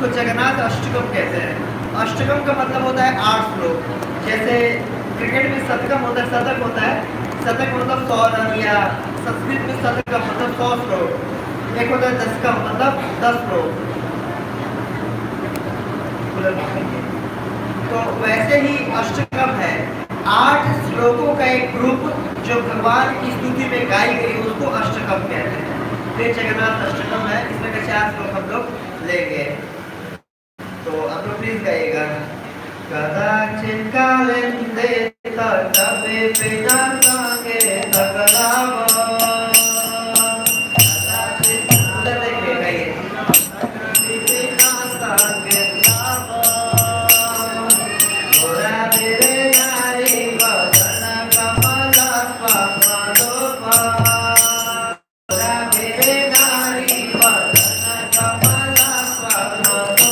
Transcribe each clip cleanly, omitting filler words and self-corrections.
उसको जगन्नाथ अष्टकम कहते हैं। अष्टकम का मतलब होता है 8 श्लोक। जैसे क्रिकेट में शतकम होता है, शतक होता है, शतक मतलब 100 रन, या संस्कृत में शतक का मतलब 100 श्लोक। एक होता है दशकम मतलब 10 श्लोक। तो वैसे ही अष्टकम है, 8 श्लोकों का एक ग्रुप जो भगवान की स्तुति में गाई गई, उसको अष्टकम कहते हैं। ये जगन्नाथ अष्टकम है, इसमें के 4 श्लोक हम लोग लेंगे। तो आप लोग प्लीज गाइएगा। कदाचित् कालेन्दे तवे पिता संगे सकलाव। कदाचित् उधर देखिए, गाइए। पिता संगे लाव, मोरा मेरे नारी वदन कमल स्वप्नलोप। मोरा मेरे नारी वदन कमल स्वप्नलोप।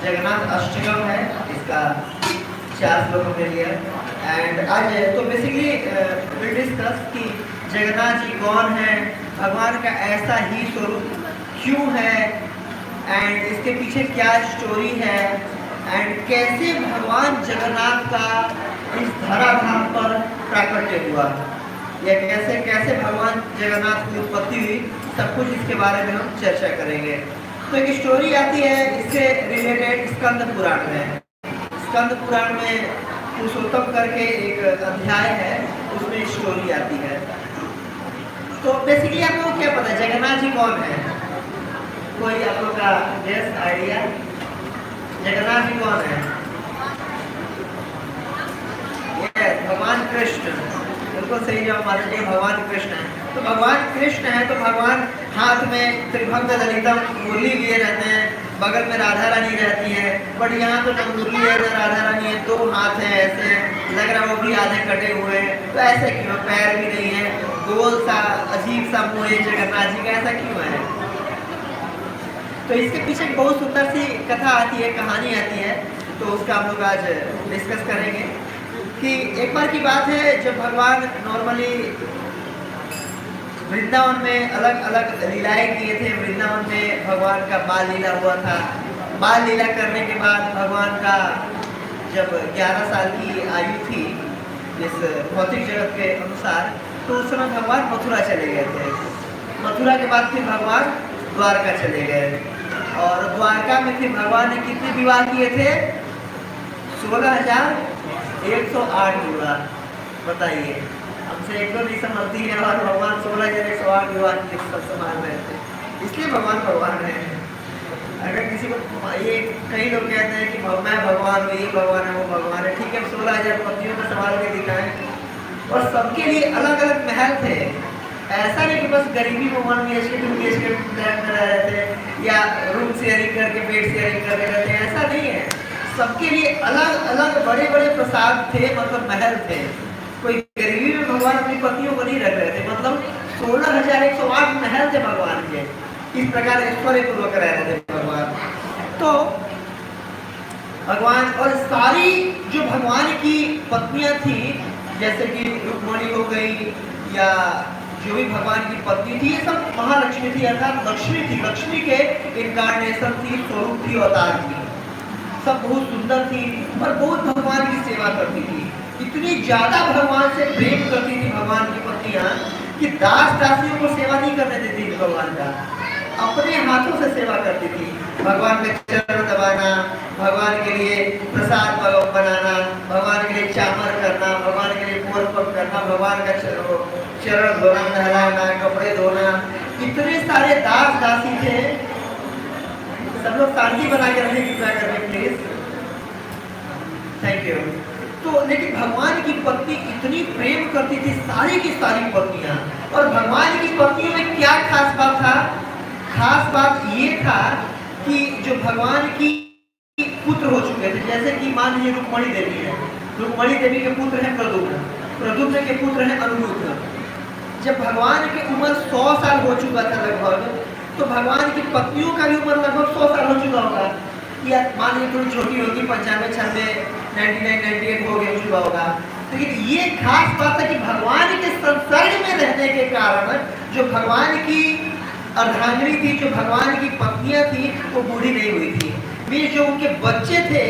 जगन्नाथ अष्टकम है, इसका 4 श्लोकों के लिए। एंड आज तो बेसिकली विल डिस्कस कि जगन्नाथ जी कौन है, भगवान का ऐसा ही स्वरूप क्यों है, एंड इसके पीछे क्या स्टोरी है, एंड कैसे भगवान जगन्नाथ का इस धराधाम पर प्राकट्य हुआ, या कैसे कैसे भगवान जगन्नाथ की उत्पत्ति हुई, सब कुछ इसके बारे में हम चर्चा करेंगे। तो एक स्टोरी आती है इससे रिलेटेड स्कंद पुराण में। स्कंद पुराण में पुरुषोत्तम करके एक अध्याय है, उसमें स्टोरी आती है। तो बेसिकली आप लोगों को क्या पता है जगन्नाथ जी कौन है? कोई आप लोग का गेस आइडिया? जगन्नाथ जी कौन है? कृष्ण, बिल्कुल सही जवाब माता जी, भगवान कृष्ण है। तो भगवान कृष्ण है तो भगवान हाथ में त्रिभंग ललितम मुरली लिए रहते हैं, बगल में राधा रानी रहती है, बट यहाँ तो न मुरली है न राधा रानी है, दो हाथ है, ऐसे लग रहा है वो भी आधे कटे हुए हैं। तो ऐसे क्यों, पैर भी नहीं है, गोल सा अजीब सा मुंह है जगन्नाथ जी का, ऐसा क्यों है? तो इसके पीछे बहुत सुंदर सी कथा आती है, कहानी आती है, तो उसका हम लोग आज डिस्कस करेंगे। कि एक बार की बात है जब भगवान नॉर्मली वृंदावन में अलग अलग लीलाएं किए थे। वृंदावन में भगवान का बाल लीला हुआ था। बाल लीला करने के बाद भगवान का जब 11 साल की आयु थी इस भौतिक जगत के अनुसार, तो उस समय भगवान मथुरा चले गए थे। मथुरा के बाद फिर भगवान द्वारका चले गए, और द्वारका में फिर भगवान ने कितने विवाह किए थे? 16,108 विवाह। बताइए, हमसे एक दो नहीं समझती है, और भगवान 16,108 विवाह की समान रहे थे। इसलिए भगवान भगवान है। अगर किसी को ये कई लोग कहते हैं कि मैं भगवान हूँ, ये भगवान है, वो भगवान है, ठीक है, 16,000 पत्नियों को संभाल के दिखाएं, और सबके लिए अलग अलग महल थे। ऐसा नहीं कि बस गरीबी में 1 BHK 2 BHK फ्लैट में रह रहे थे, या रूम शेयरिंग करके बेड शेयरिंग करके रहते हैं, ऐसा नहीं है। सबके लिए अलग अलग बड़े बड़े प्रसाद थे, मतलब महल थे। कोई गरीबी में भगवान अपनी पत्नियों को नहीं रख रहे थे, मतलब 16,108 महल थे भगवान के। इस प्रकार ऐश्वर्य पूर्वक रह रहे थे भगवान। तो भगवान और सारी जो भगवान की पत्नियां थी, जैसे कि रुक्मणी हो गई, या जो भी भगवान की पत्नी थी, ये सब महालक्ष्मी थी, अर्थात लक्ष्मी थी। लक्ष्मी के इनकार्नेशन थी, स्वरूप थी, अवतार थी। सब बहुत सुंदर थी और बहुत भगवान की सेवा करती थी। इतनी ज्यादा भगवान से प्रेम करती थी भगवान की पत्नियां कि दास दासियों को सेवा नहीं करने देती थी भगवान का, अपने हाथों से सेवा करती थी। भगवान के चरण दबाना, भगवान के लिए प्रसाद बनाना, भगवान के लिए चामर करना, भगवान के लिए पूर्वक करना, भगवान का चरण धोना, नहलाना, कपड़े धोना, इतने सारे दास दासी थे। सब लोग शांति बना के रहने की कृपा करें प्लीज, थैंक यू। तो लेकिन भगवान की पत्नी इतनी प्रेम करती थी, सारी की सारी पत्नियां। और भगवान की पत्नियों में क्या खास बात था? खास बात ये था कि जो भगवान की पुत्र हो चुके थे, जैसे कि मान लीजिए रुक्मणी देवी है, रुक्मणी देवी के पुत्र हैं प्रद्युम्न, प्रद्युम्न के पुत्र हैं अनिरुद्ध। जब भगवान की उम्र 100 साल हो चुका था लगभग, तो भगवान की पत्नियों का भी उम्र लगभग 100 साल हो चुका होगा, या मान लीजिए थोड़ी छोटी होगी, 95, 96, 99, 98 हो गया चुका होगा। लेकिन ये खास बात है कि भगवान के संसर्ग में रहने के कारण जो भगवान की अर्धांगिनी थी, जो भगवान की पत्नियां थी, वो बूढ़ी नहीं हुई थी। वे जो उनके बच्चे थे,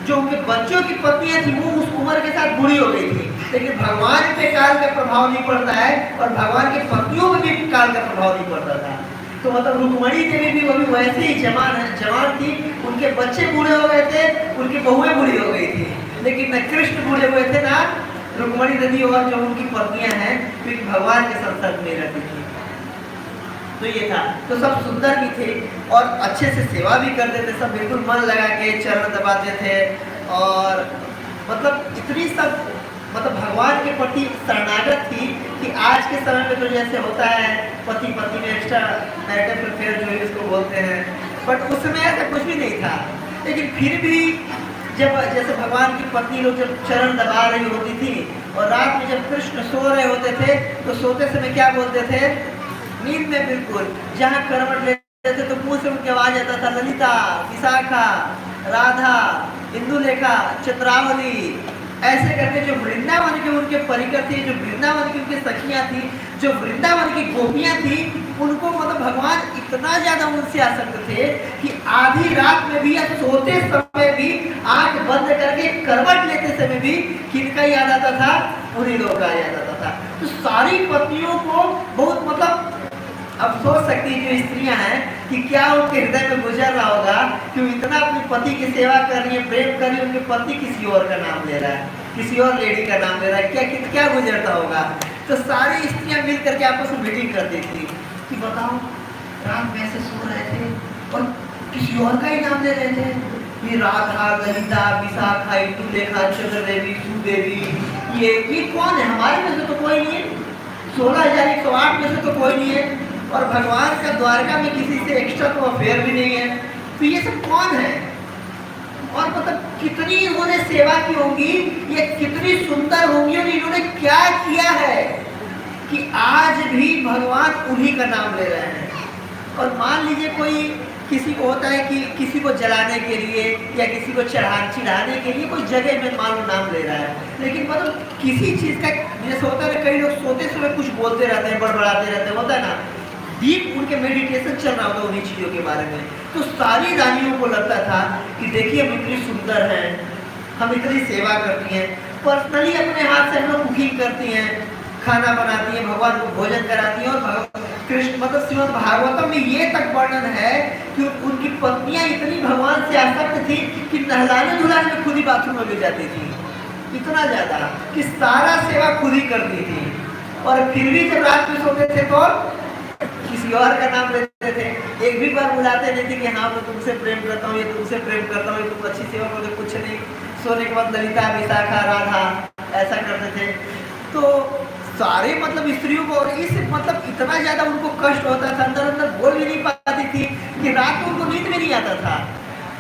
जो उनके बच्चों की पत्नियां थी, वो उस उम्र के साथ बूढ़ी हो गई थी। लेकिन भगवान पे काल का प्रभाव नहीं पड़ता है, और भगवान की पत्नियों में भी काल का प्रभाव नहीं पड़ता था। तो मतलब रुक्मणी देवी भी अभी वैसे ही जवान थी, उनके बच्चे बूढ़े हो गए थे, उनकी बहुएं बूढ़ी हो गई थी, लेकिन न कृष्ण बूढ़े हुए थे ना रुक्मणी देवी, और जो उनकी पत्नियां हैं क्योंकि भगवान के संसर्ग में रहती थी। तो ये था। तो सब सुंदर भी थे और अच्छे से सेवा भी करते थे, सब बिल्कुल मन लगा के चरण दबाते थे, और मतलब इतनी सब मतलब भगवान के प्रति शरणागत थी कि आज के समय में तो जैसे होता है पति पत्नी में एक्स्ट्रा मैरिटल अफेयर जो है इसको बोलते हैं, बट उस समय ऐसा कुछ भी नहीं था। लेकिन फिर भी जब जैसे भगवान की पत्नी लोग जब चरण दबा रही होती थी, और रात में जब कृष्ण सो रहे होते थे, तो सोते समय क्या बोलते थे? नींद में बिल्कुल जहाँ करवट लेते थे तो मुंह से उनकी आवाज आता था, ललिता, विशाखा, राधा, इंदुलेखा, चित्रावली, ऐसे करके जो वृंदावन के उनके परिकर थे, जो वृंदावन की उनकी सखियां थी, जो वृंदावन की गोपियां थी, उनको मतलब भगवान इतना ज्यादा उनसे आसक्त थे कि आधी रात में भी या सोते समय भी आंख बंद करके करवट लेते समय भी किनका याद आता था? उन्हीं लोगों का याद आता था। तो सारी पत्नियों को बहुत मतलब अब सोच सकती है जो स्त्रियां हैं कि क्या उनके हृदय में गुजर रहा होगा कि वो इतना अपने पति की सेवा कर रही है, प्रेम कर रही है, उनके पति किसी और का नाम ले रहा है, किसी और लेडी का नाम ले रहा है, क्या गुजरता होगा। तो सारी स्त्रियां मिल करके आपस में मीटिंग करती थी कि बताओ रात में ऐसे सो रहे थे और किसी और का ही नाम ले रहे थे, ये राधा, ललिता, विशाखा, इंदुलेखा, चंद्रदेवी, सुदेवी, ये कौन है? हमारे में से तो कोई नहीं है। 16,108 में से तो कोई नहीं है। और भगवान का द्वारका में किसी से एक्स्ट्रा तो अफेयर भी नहीं है। तो ये सब कौन है? और मतलब कितनी इन्होंने सेवा की होगी, ये कितनी सुंदर होंगी और इन्होंने क्या किया है कि आज भी भगवान उन्हीं का नाम ले रहे हैं। और मान लीजिए कोई किसी को होता है कि किसी को जलाने के लिए या किसी को चिढ़ाने के लिए कोई जगह में मान लो नाम ले रहा है, लेकिन मतलब किसी चीज़ का जैसे होता है ना, कई लोग सोते समय कुछ बोलते रहते हैं, बड़बड़ाते रहते हैं, होता है ना, डीप उनके मेडिटेशन चल रहा होता है उन्हीं चीज़ों के बारे में। तो सारी रानियों को लगता था कि देखिए हम इतनी सुंदर हैं, हम इतनी सेवा करती हैं, पर्सनली अपने हाथ से हम लोग कुकिंग करती हैं, खाना बनाती हैं, भगवान को भोजन कराती हैं। और कृष्ण मतलब श्रीमद् भागवतम में ये तक वर्णन है कि उनकी पत्नियां इतनी भगवान से आसक्त थी कि नहलाने धुलाने में खुद ही बाथरूम में ले जाती थी, इतना ज्यादा कि सारा सेवा खुद ही करती थी। और फिर भी जब रात में सोते थे तो किसी और का नाम लेते थे, एक भी बार बुलाते नहीं थे कि हाँ मैं तुमसे प्रेम करता हूँ, ये तुमसे प्रेम करता हूँ, ये तुम अच्छी सेवा करोगे, कुछ नहीं। सोने के बाद ललिता, विशाखा, राधा ऐसा करते थे। तो सारे मतलब स्त्रियों को, और इस मतलब इतना ज्यादा उनको कष्ट होता था, अंदर अंदर बोल भी नहीं पाती थी कि रात को उनको नींद भी नहीं आता था।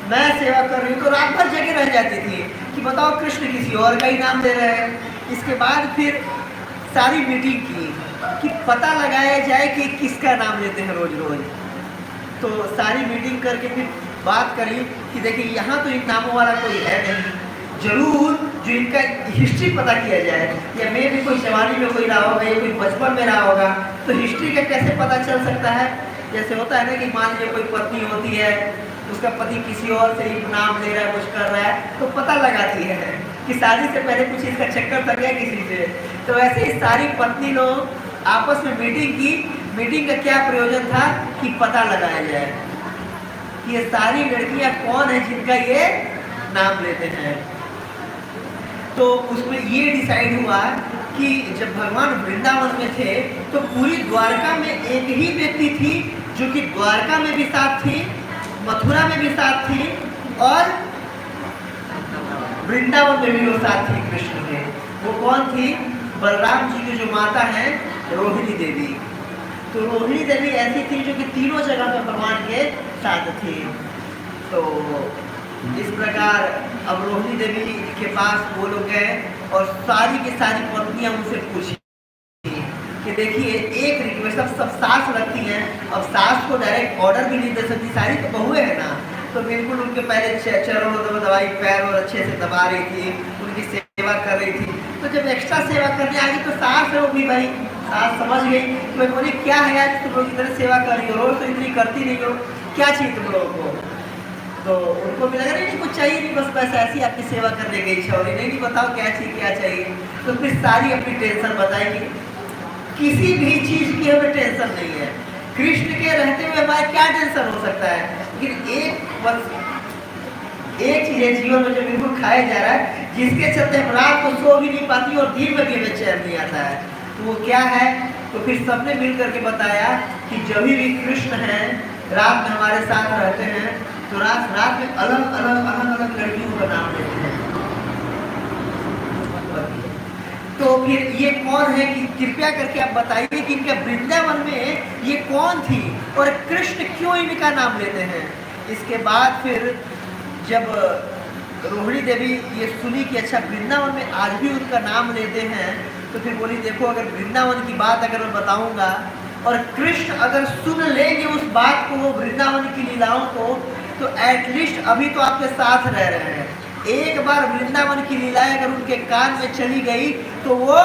मैं सेवा कर रही हूँ तो रात भर जगह रह जाती थी कि बताओ कृष्ण किसी और का ही नाम दे रहे हैं। इसके बाद फिर सारी मीटिंग की कि पता लगाया जाए कि किसका नाम लेते हैं रोज रोज। तो सारी मीटिंग करके फिर बात करी कि देखिए यहाँ तो इन नामों वाला कोई है नहीं, जरूर जो इनका हिस्ट्री पता किया जाए, या मैं भी कोई जवानी में कोई रहा होगा या कोई बचपन में रहा होगा, तो हिस्ट्री का कैसे पता चल सकता है। जैसे होता है ना कि मान लीजिए कोई पत्नी होती है, उसका पति किसी और से ही नाम ले रहा है, कुछ कर रहा है, तो पता लगाती है कि शादी से पहले कुछ इसका चक्कर था क्या किसी से। तो ऐसे ही सारी पत्नी लोग आपस में मीटिंग की। मीटिंग का क्या प्रयोजन था कि पता लगाया जाए कि ये सारी लड़कियां कौन है जिनका ये नाम लेते हैं। तो उसमें ये डिसाइड हुआ कि जब भगवान वृंदावन में थे तो पूरी द्वारका में एक ही व्यक्ति थी जो कि द्वारका में भी साथ थी, मथुरा में भी साथ थी और वृंदावन में भी वो साथ थी कृष्ण के। वो कौन थी? बलराम जी की जो माता है रोहिणी देवी। तो रोहिणी देवी ऐसी थी जो कि तीनों जगह पर भगवान के साथ थी। तो इस प्रकार अब रोहिणी देवी के पास वो लोग गए और सारी की सारी पत्नियां उनसे पूछी कि देखिए एक रिक्वेस्ट, अब सब सास रखती हैं, अब सास को डायरेक्ट ऑर्डर भी नहीं दे सकती, सारी तो बहुएं है ना, तो बिल्कुल उनके पहले चरणों में दवाई पैर और अच्छे से दबा रही थी, उनकी सेवा कर रही थी। तो जब एक्स्ट्रा सेवा करने आ गई तो सास है वो भी भाई सास समझ गई कि बोली क्या है आज तुम लोग इतनी सेवा कर रही हो, रोज तो इतनी करती नहीं हो, क्या चाहिए तुम लोगों को। तो उनको भी लगा नहीं कुछ चाहिए नहीं, बस पैसा ऐसी आपकी सेवा करने गई छौरी, नहीं बताओ क्या चाहिए क्या चाहिए। तो फिर सारी अपनी टेंशन बताएगी। किसी भी चीज की हमें टेंशन नहीं है, कृष्ण के रहते हुए हमारे क्या टेंशन हो सकता है। लेकिन एक चीज है जीवन में जो बिल्कुल खाया जा रहा है, जिसके चलते हम रात को सो भी नहीं पाती और दिन में भी हमें चैन नहीं आता है, तो वो क्या है। तो फिर सबने मिल करके बताया कि जब भी कृष्ण है रात में हमारे साथ रहते हैं तो रात में अलग अलग लड़कियों का नाम लेते हैं। तो फिर ये कौन है कि कृपया करके आप बताइए कि इनके वृंदावन में ये कौन थी और कृष्ण क्यों इनका नाम लेते हैं। इसके बाद फिर जब रोहिणी देवी ये सुनी कि अच्छा वृंदावन में आज भी उनका नाम लेते हैं, तो फिर बोली देखो अगर वृंदावन की बात अगर मैं बताऊंगा और कृष्ण अगर सुन लेंगे उस बात को, वो वृंदावन की लीलाओं को, तो एटलीस्ट अभी तो आपके साथ रह रहे हैं, एक बार वृंदावन की लीलाएं अगर उनके कान में चली गई तो वो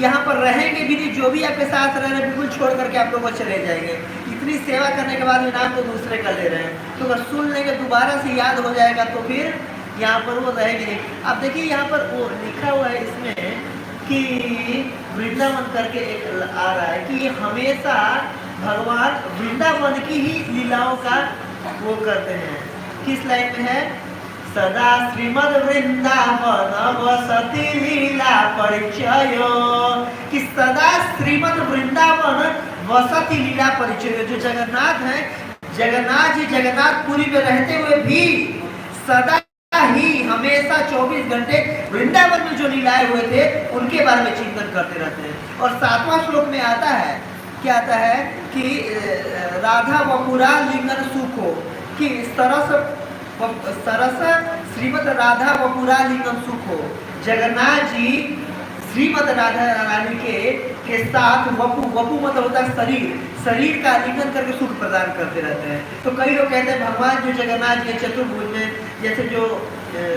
यहाँ पर रहेंगे भी नहीं, जो भी आपके साथ रह रहे हैं बिल्कुल छोड़ करके आप लोगों को चले जाएंगे। इतनी सेवा करने के बाद इनाम तो दूसरे का ले रहे हैं, तो अगर सुन लेंगे दोबारा से याद हो जाएगा तो फिर यहाँ पर वो रहेंगे नहीं। अब देखिए यहाँ पर वो लिखा हुआ है इसमें कि वृंदावन करके एक आ रहा है कि ये हमेशा भगवान वृंदावन की ही लीलाओं का वो करते हैं। किस लाइन में है? सदा श्रीमद वृंदावन वसति लीला परिचय, कि सदा श्रीमद वृंदावन वसति लीला परिचय, जो जगन्नाथ है जगन्नाथ जी जगन्नाथपुरी में रहते हुए भी सदा ही हमेशा 24 घंटे वृंदावन में जो लीलाएं हुए थे उनके बारे में चिंतन करते रहते हैं। और 7वां श्लोक में आता है, क्या आता है कि राधा वपुरा लिंगन सुखो, कि सरस श्रीमद राधा वपुरा लिंगन सुखो, जगन्नाथ जी श्रीमद राधा रानी के साथ वपु मतलब होता है शरीर का आलिंगन करके सुख प्रदान करते रहते हैं। तो कई लोग कहते हैं भगवान जो जगन्नाथ जी चतुर्भुज में, जैसे जो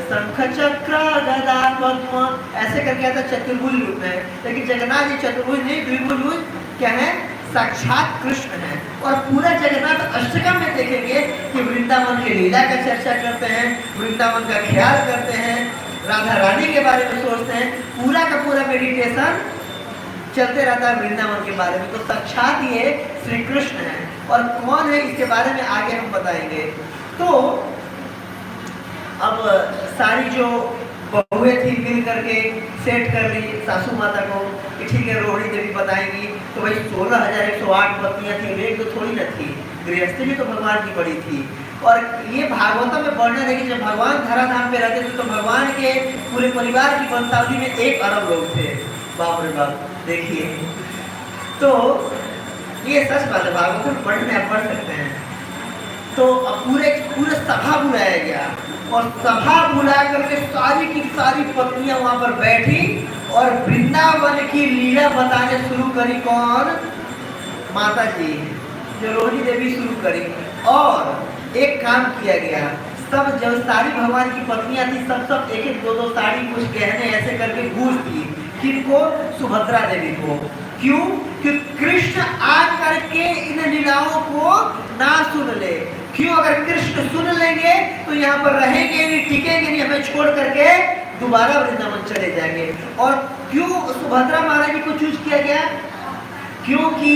शंख चक्र गदा पद्म ऐसे करके आता है चतुर्भुज रूप में, लेकिन जगन्नाथ जी चतुर्भुज नहीं, द्विभुज क्या है, साक्षात कृष्ण है। और पूरा जगन्नाथ अष्टकम में देखेंगे कि वृंदावन की लीला का चर्चा करते हैं, वृंदावन का ख्याल करते हैं, राधा रानी के बारे में सोचते हैं, पूरा का पूरा मेडिटेशन चलते रहता है वृंदावन के बारे में। तो साक्षात ये श्री कृष्ण है। और कौन है इसके बारे में आगे हम बताएंगे। तो अब सारी जो बहुएं थी मिल करके सेट कर ली सासू माता को कि ठीक है रोहिणी देवी बताएंगी। तो भाई 16,108 पत्नियां थी, एक तो थोड़ी न थी, गृहस्थी भी तो भगवान की बड़ी थी। और ये भागवतम में वर्णन है कि जब भगवान धराधाम पे रहते थे तो भगवान के पूरे परिवार की वंशावली में 1 अरब लोग थे। बाप रे बाप, देखिए। तो ये सच बात है, भागवतम पढ़ने आप पढ़ सकते हैं। तो अब पूरे सभा बुलाया गया और सभा बुला करके सारी की सारी पत्नियां वहां पर बैठी और वृंदावन की लीला बताने शुरू करी। कौन? माता जी, जो रोहिणी देवी शुरू करी। और एक काम किया गया, सब जब सारी भगवान की पत्नियां थी सब एक 2 साड़ी कुछ गहने ऐसे करके गूंज दी। किनको? सुभद्रा देवी को। क्यों? क्योंकि कृष्ण आ करके इन लीलाओं को ना सुन ले। क्यों? अगर कृष्ण सुन लेंगे तो यहाँ पर रहेंगे नहीं, टिकेंगे नहीं, हमें छोड़ करके दोबारा वृंदावन चले जाएंगे। और क्यों सुभद्रा महाराज जी को चूज किया गया? क्योंकि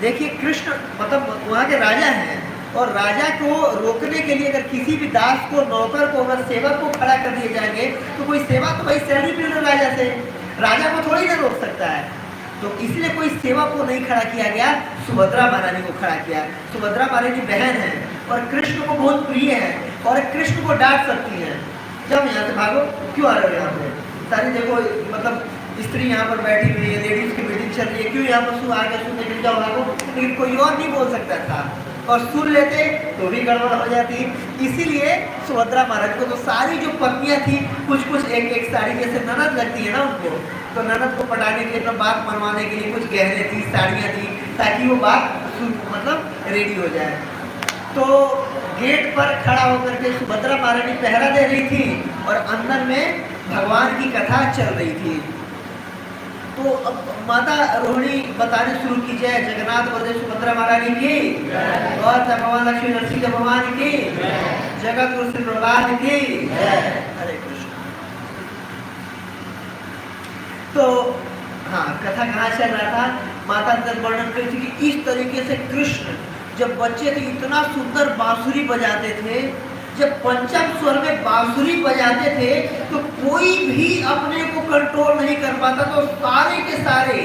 देखिए कृष्ण मतलब वहाँ के राजा हैं और राजा को रोकने के लिए अगर किसी भी दास को, नौकर को, अगर सेवक को खड़ा कर दिए जाएंगे तो कोई सेवा तो भाई सैलरी पी लो राजा से, राजा को थोड़ी ना रोक सकता है। तो इसलिए कोई सेवक को नहीं खड़ा किया गया, सुभद्रा महारानी को खड़ा किया। सुभद्रा महारानी बहन है और कृष्ण को बहुत प्रिय है और कृष्ण को डांट सकती है, जब यहाँ से भागो, क्यों आ रहे हो यहाँ पे, सारी देखो मतलब स्त्री यहाँ पर बैठी हुई है, लेडीज की मीटिंग चल रही है, क्यों यहाँ पर आगे सुनने के लिए जाओ भागो। लेकिन कोई और नहीं बोल सकता था और सुन लेते तो भी गड़बड़ हो जाती। इसीलिए सुभद्रा महाराज को तो सारी जो पत्नियां थी कुछ एक साड़ी, जैसे ननद लगती है ना उनको, तो ननद को पटाने के लिए, अपना बात मनवाने के लिए कुछ गहने थी, साड़ियाँ थी, ताकि वो बात मतलब रेडी हो जाए। तो गेट पर खड़ा होकर के सुभद्रा महारानी पहरा दे रही थी और अंदर में भगवान की कथा चल रही थी। तो अब माता रोहिणी बताने शुरू की जाए, जगन्नाथ बलदेव सुभद्रा महारानी की और भगवान लक्ष्मी नरसिंह भगवान की, जगत गुरु श्री प्रहलाद की। हरे कृष्ण। तो हाँ, कथा कहाँ चल रहा था, माता अंदर वर्णन कर थी कि इस तरीके से कृष्ण जब बच्चे थे इतना सुंदर बांसुरी बजाते थे। जब पंचम स्वर में बांसुरी बजाते थे तो कोई भी अपने को कंट्रोल नहीं कर पाता। तो सारे के सारे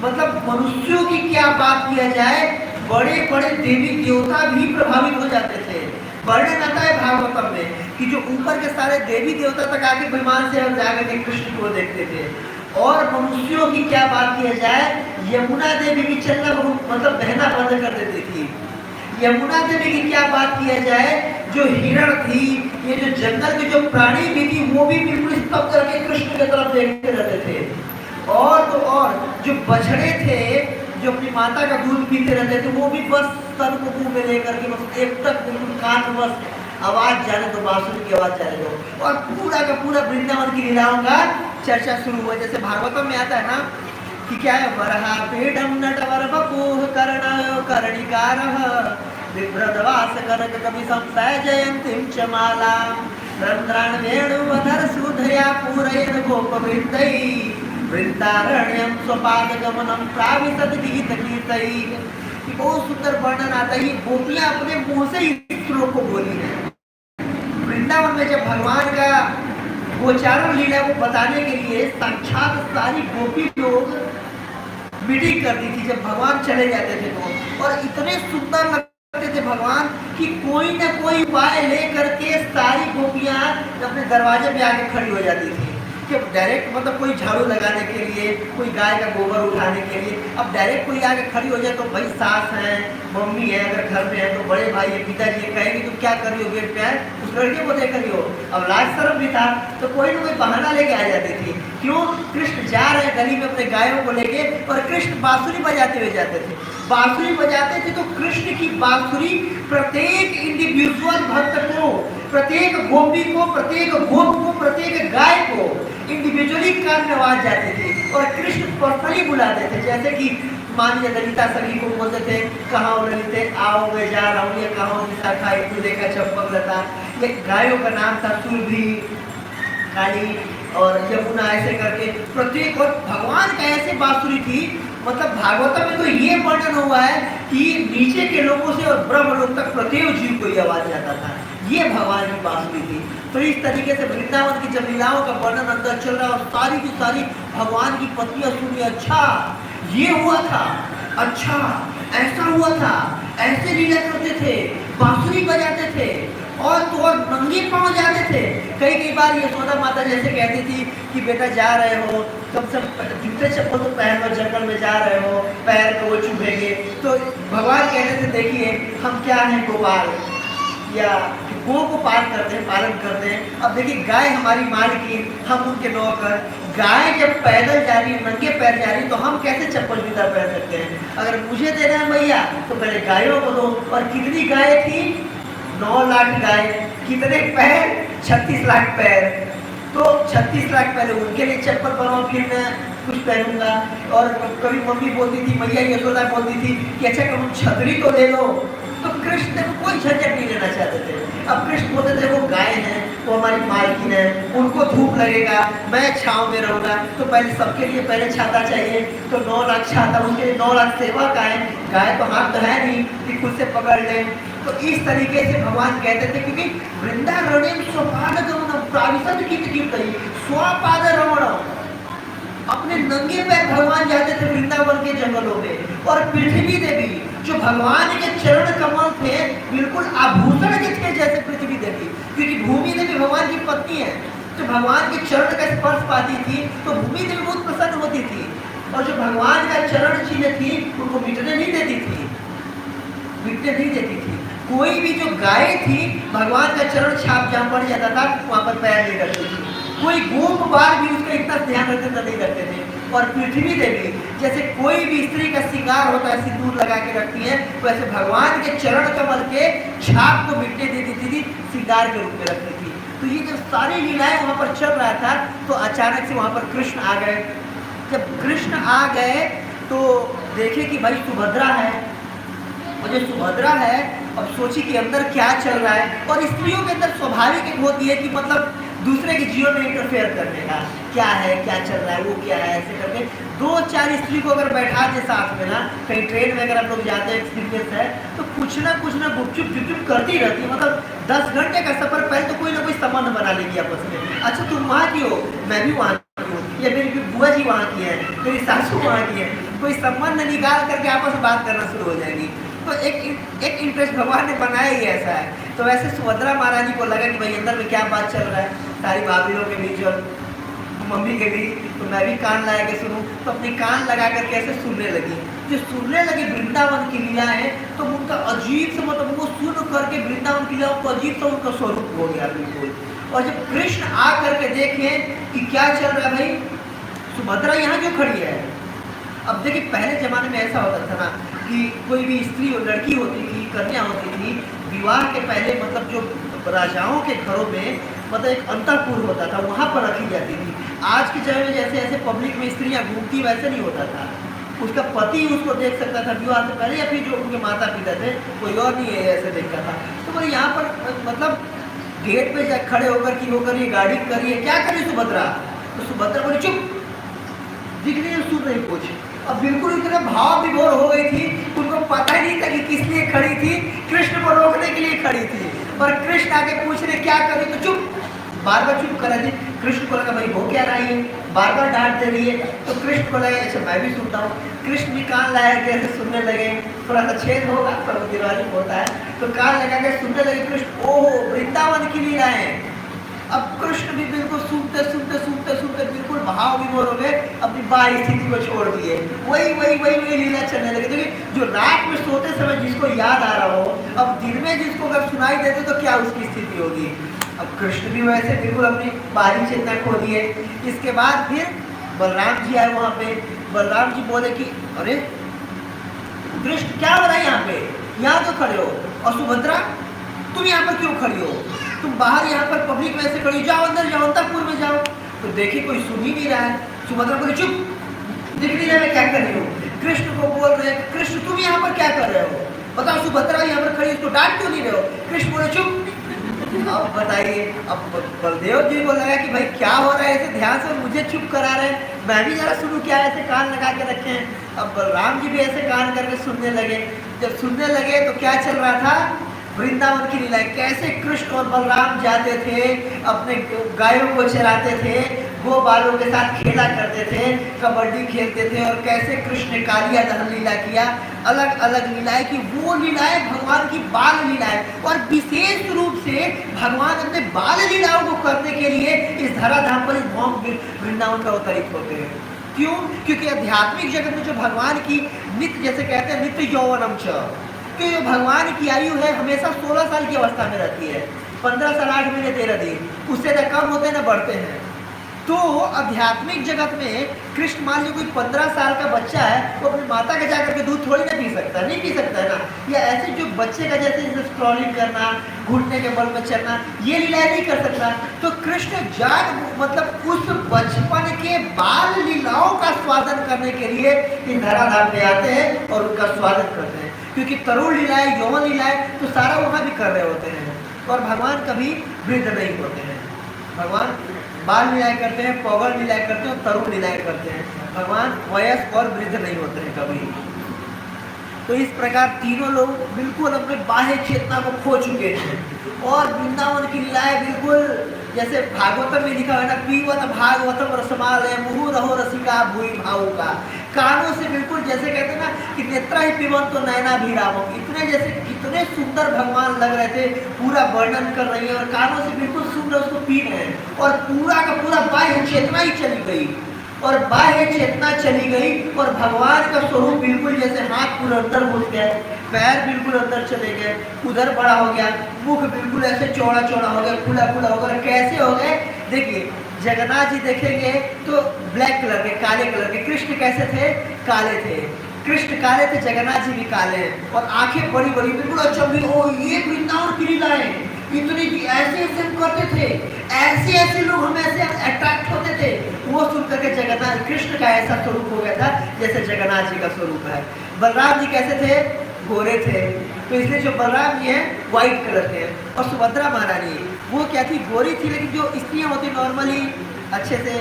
मतलब मनुष्यों की क्या बात किया जाए, बड़े बड़े देवी देवता भी प्रभावित हो जाते थे। वर्णन आता है भागवतम में कि जो ऊपर के सारे देवी देवता तक आके विमान से हम जाकर के कृष्ण को देखते थे। और मनुष्यों की क्या बात किया जाए, यमुना देवी भी चलना मतलब बहना बंद कर देती थी। यमुना देवी की क्या बात किया जाए, जो हिरण थी, ये जो जंगल के जो प्राणी भी थी वो भी बिल्कुल स्तब्ध करके कृष्ण की तरफ देखते रहते थे। और तो और जो बछड़े थे जो अपनी माता का दूध पीते रहते थे वो भी बस स्तन को मुंह में लेकर के बस एक तक बिल्कुल कान में बस आवाज जाने दो, बांसुरी की आवाज जाने दो। और पूरा का पूरा वृंदावन की लीलाओं का चर्चा शुरू हुआ। जैसे भागवतम में आता है ना कि क्या है, वरहा पीडम नटवर बपूह कर्ण कर्णिकारः विभ्रदवास करक कवि संशय जयंतीं च माला रंध्राण वेणुवधर सुधया पूरयन गोपवृंदै वृंदारण्यम स्वपाद गमनम प्राविशत गीत कीर्तई। बहुत सुंदर वर्णन आता है, गोपियां अपने मुंह से इस श्लोक को बोली है। वृंदावन में जब भगवान का गोचारण लीला को बताने के लिए साक्षात सारी गोपी लोग मीटिंग करती थी जब भगवान चले जाते थे तो, और इतने सुंदर थे भगवान कि कोई ना कोई उपाय लेकर के सारी गोपियां अपने दरवाजे पे आके खड़ी हो जाती थी कि डायरेक्ट मतलब कोई झाड़ू लगाने के लिए, कोई गाय का गोबर उठाने के लिए, अब डायरेक्ट कोई आके खड़ी हो जाए तो भाई सास है, मम्मी है, अगर घर में है तो बड़े भाई है, पिताजी कहेंगे तुम क्या कर रही हो गेट पे है, उस लड़के को देख रही हो। अब लाज शर्म भी था तो कोई ना कोई बहाना लेके आ जाती थी। क्यों? कृष्ण जा रहे गली में अपने गायों को लेके और कृष्ण बांसुरी बजाते हुए जाते थे। बांसुरी बजाते थे तो कृष्ण की बांसुरी प्रत्येक इंडिविजुअल भक्त को, प्रत्येक गोपी को, प्रत्येक गोप को, प्रत्येक गाय को इंडिविजुअली कान में आवाज जाती थी और कृष्ण पर्सनली बुलाते थे। जैसे कि मान लीजिए ललिता सभी को बोलते थे कहाँ हो ललिते, आओ मैं जा रहा हूँ, ये कहाँ हो विशाखा, एक देखा चंपक लता। ये गायों का नाम था सुरभि, काली और यमुना, ऐसे करके प्रत्येक। और भगवान का ऐसे बांसुरी थी, मतलब भागवतम में तो ये वर्णन हुआ है कि नीचे के लोगों से और ब्रह्म लोक तक प्रत्येक जीव को ये आवाज जाता था। ये भगवान की बांसुरी थी। तो इस तरीके से वृंदावन की जब लीलाओं का वर्णन अंदर चल रहा है और सारी की सारी भगवान की पत्नियां सुनी, अच्छा ये हुआ था, अच्छा ऐसा हुआ था, ऐसे लीला करते थे, बांसुरी बजाते थे और तो और नंगे पांव जाते थे। कई बार यशोदा माता जैसे कहती थी कि बेटा जा रहे हो कम से जूते चप्पल तो पहन लो, जंगल में जा रहे हो, पैर को वो चुभेंगे। तो भगवान कहते थे देखिए हम क्या हैं, गोपाल या गो को पार करते हैं, पालन करते हैं। अब देखिए गाय हमारी मालकिन, हम उनके नौकर। गाय जब पैदल जा रही है, नंगे पैर जा रही है, तो हम कैसे चप्पल जूता पहन सकते हैं? अगर मुझे देना है भैया तो पहले गायों को दो। और कितनी गाय थी? 9 लाख गाय। कितने पैर? 36 लाख पैर। तो 36 लाख पहले उनके लिए चप्पल बनाओ, फिर मैं कुछ पहनूंगा। और कभी मम्मी बोलती थी, मैया यशोदा बोलती थी कि अच्छा तुम छतरी तो ले लो। तो कृष्ण को कोई झंझट नहीं लेना चाहते थे। अब कृष्ण बोलते थे वो गाय है, वो हमारी मालकिन है, उनको धूप लगेगा, मैं छांव में रहूंगा, तो पहले सबके लिए पहले छाता चाहिए। तो 9 लाख छाता, उसके लिए 9 लाख सेवक आए। गाय तो हाथ तो है नहीं कि खुद से पकड़ ले। तो इस तरीके से भगवान कहते थे क्योंकि वृंदारण्यम स्वपाद गमनम प्राविशद कीर्तई स्वपाद रमणम, अपने नंगे पैर भगवान जाते थे वृंदावन के जंगलों में। और पृथ्वी देवी जो भगवान के चरण कमल थे बिल्कुल आभूषण के थे जैसे पृथ्वी देवी, क्योंकि भूमि देवी भगवान की पत्नी है। तो भगवान के चरण का स्पर्श पाती थी तो भूमि देवी बहुत प्रसन्न होती थी। और जो भगवान का चरण छीने थी उनको मिटने नहीं देती थी, मिटने नहीं देती थी। कोई भी जो गाय थी भगवान का चरण छाप जहाँ पड़ जाता था वहाँ पर पैर नहीं रखती थी। कोई गोप बार भी उसका इतना ध्यान रखते नहीं रखते थे। और पृथ्वी देवी जैसे कोई भी स्त्री का श्रृंगार होता है, सिंदूर लगा के रखती है, वैसे भगवान के चरण कमल के छाप को मिटने देती थी, श्रृंगार के रूप में रखती थी। तो ये जब सारी लीलाएं वहाँ पर चल रहा था तो अचानक से वहाँ पर कृष्ण आ गए। जब कृष्ण आ गए तो देखे कि भाई सुभद्रा है, और जो सुभद्रा है अब सोची कि अंदर क्या चल रहा है। और स्त्रियों के अंदर स्वाभाविक एक होती है कि मतलब दूसरे के जीवन में इंटरफेयर करने का, क्या है, क्या चल रहा है, वो क्या है, ऐसे करके 2-4 स्त्री को अगर बैठा दे साथ में ना, कहीं ट्रेन में अगर आप लोग जाते हैं, एक्सपीरियंस है, तो कुछ ना गुपचुप करती रहती है। मतलब 10 घंटे का सफर पहले तो कोई ना कोई संबंध बना लेगी आपस में। अच्छा तुम वहाँ की हो, मैं भी वहाँ की हूँ, या मेरी बुआ जी वहाँ की है, मेरी सासू वहाँ की है, कोई संबंध निकाल करके आपस में बात करना शुरू हो जाएगी। तो एक इंटरेस्ट भगवान ने बनाया ही ऐसा है। तो वैसे सुभद्रा महारानी को लगा कि भाई अंदर में क्या बात चल रहा है, सारी भाभीलों के बीच और मम्मी के बीच, तो मैं भी कान लगा के सुनूं। तो अपनी कान लगा करके ऐसे सुनने लगी। जो सुनने लगी वृंदावन की लीला है तो उनका अजीब सा मतलब वो सुन करके वृंदावन की लीलाओं को अजीब सा उनका स्वरूप हो गया बिल्कुल। और जब कृष्ण आ करके देखे कि क्या चल रहा है, भाई सुभद्रा यहाँ क्यों खड़ी है। अब देखिए पहले जमाने में ऐसा होता था ना कि कोई भी स्त्री लड़की होती थी, कन्या होती थी, विवाह के पहले मतलब जो राजाओं के घरों में मतलब एक अंतःपुर होता था, वहाँ पर रखी जाती थी। आज के समय में जैसे ऐसे पब्लिक में स्त्रियाँ घूमती वैसे नहीं होता था। उसका पति उसको देख सकता था विवाह से पहले, या फिर जो उनके माता पिता थे कोई और नहीं है ऐसे देखता था। तो बोले यहाँ पर मतलब गेट पे खड़े होकर कि वो करिए, गाड़ी करिए, क्या करिए सुभद्रा। तो सुभद्रा बोली चुप, दिख नहीं सुन रही कुछ। अब बिल्कुल इतना भाव विभोर हो गई थी, उनको पता ही नहीं था कि किस लिए खड़ी थी, कृष्ण को रोकने के लिए खड़ी थी। और कृष्ण आके पूछ रहे क्या करें, तो चुप, बार बार चुप करा दी। कृष्ण को लगा भाई वो क्या रही है, बार बार डांट दे रही है, तो कृष्ण को लगा अच्छा मैं भी सुनता हूँ। कृष्ण भी कान लगा के ऐसे सुनने लगे, थोड़ा सा छेद होगा पर वो दिवाली होता है, तो कान लगा के सुनने लगे कृष्ण, ओहो वृंदावन की लीलाएं। अब कृष्ण भी बिल्कुल सुनते सुनते सुनते सुनते बिल्कुल भाव विभोर हो गए, अपनी बाहरी स्थिति को छोड़ दिए, वही वही वही वही लीला चलने लगे। देखिए जो रात में सोते समय जिसको याद आ रहा हो, अब दिन में जिसको अगर सुनाई देते तो क्या उसकी स्थिति होगी। अब कृष्ण भी वैसे बिल्कुल अपनी बाहरी चेतना खो दिए। इसके बाद फिर बलराम जी आए वहां पे। बलराम जी बोले कि अरे कृष्ण क्या हो रहा है यहाँ पे, यहाँ तो खड़े हो, और सुभद्रा तुम यहाँ पर क्यों खड़ी हो, तुम बाहर यहाँ पर पब्लिक में ऐसे खड़ी, जाओ अंदर जाओ, अंतःपुर में जाओ। तो देखिए कोई सुन ही नहीं रहा है। सुभद्रा बोली चुप, दिख नहीं रहा मैं क्या कर रही हूँ। कृष्ण को बोल रहे हैं कृष्ण तुम यहाँ पर क्या कर रहे हो, बताओ सुभद्रा यहाँ पर खड़ी, उसको डांट क्यों नहीं रहे हो। कृष्ण बोले चुप। अब बताइए, अब बलदेव जी को लगा कि भाई क्या हो रहा है, ऐसे ध्यान से मुझे चुप करा रहे हैं, मैं भी जरा सुनूं क्या, ऐसे कान लगा के रखे हैं। अब बलराम जी भी ऐसे कान करके सुनने लगे। जब सुनने लगे तो क्या चल रहा था, वृंदावन की लीला, कैसे कृष्ण और बलराम जाते थे, अपने गायों को चराते थे, गो बालों के साथ खेला करते थे, कबड्डी खेलते थे, और कैसे कृष्ण ने कालिया दहन लीला किया, अलग अलग लीलाएं की। वो लीलाएं भगवान की बाल लीलाएं, और विशेष रूप से भगवान अपने बाल लीलाओं को करने के लिए इस धराधाम पर, इस भौम वृंदावन पर अवतरित होते हैं। क्यों? क्योंकि आध्यात्मिक जगत में जो भगवान की नित्य, जैसे कहते हैं नित्य यौवनम च, कि जो भगवान की आयु है हमेशा 16 साल की अवस्था में रहती है, 15 साल 8 महीने 13 दिन, उससे न कम होते हैं न बढ़ते हैं। तो आध्यात्मिक जगत में कृष्ण मान लीजिए कोई 15 साल का बच्चा है, वो अपनी माता के जाकर के दूध थोड़ी ना पी सकता है, नहीं पी सकता है ना। या ऐसे जो बच्चे का जैसे स्क्रॉलिंग करना, घुटने के बल में चलना, ये लीला नहीं कर सकता। तो कृष्ण जान मतलब उस बचपन के बाल लीलाओं का स्वादन करने के लिए इन धराधाम में आते हैं और उनका स्वागत करते हैं। क्योंकि तरुण लीलाएं, यौवन लीलाएं तो सारा वहाँ भी कर रहे होते हैं, और भगवान कभी वृद्ध नहीं होते हैं। भगवान बाल लीलाएं करते हैं, पौगल लीलाएं करते हैं, तरुण लीलाएं करते हैं। भगवान वयस्क और वृद्ध नहीं होते हैं कभी। तो इस प्रकार तीनों लोग बिल्कुल अपने बाह्य चेतना को खो चुके हैं, और वृंदावन की लीलाएं बिल्कुल जैसे भागवतम में लिखा है ना, पीवत भागवतम रसमालय मुहु रहो रसिका भूई भावुका। कानों से बिल्कुल जैसे कहते हैं ना कि नेत्रा ही पीवन तो नैना भी रामम, इतने जैसे कितने सुंदर भगवान लग रहे थे, पूरा वर्णन कर रही है, और कानों से बिल्कुल सुंदर उसको पी रहे हैं, और पूरा का पूरा बाह्य चेतना ही चली गई, और बाह्य चेतना चली गई, और भगवान का स्वरूप बिल्कुल जैसे हाथ पूरा अंदर घुस गया, पैर बिल्कुल अंदर चले गए, उधर बड़ा हो गया, मुख बिल्कुल ऐसे चौड़ा चौड़ा हो गया, खुला खुला हो गया। कैसे हो गए? देखिए जगन्नाथ जी देखेंगे तो ब्लैक कलर के, काले कलर के। कृष्ण कैसे थे? काले थे। कृष्ण काले थे, जगन्नाथ जी भी काले हैं, और आंखें बड़ी बड़ी बिल्कुल अचंभित, ओ ये वृंदावन की लीला है, इतनी ऐसे ऐसे हम करते थे, ऐसे ऐसे लोग हम ऐसे अट्रैक्ट होते थे। वो सुन करके जगन्नाथ कृष्ण का ऐसा स्वरूप हो गया था जैसे जगन्नाथ जी का स्वरूप है। बलराम जी कैसे थे? गोरे थे, तो इसलिए जो बलराम जी हैं व्हाइट कलर के, और सुभद्रा महारानी वो क्या थी? गोरी थी, लेकिन जो स्त्रियाँ होती नॉर्मली अच्छे से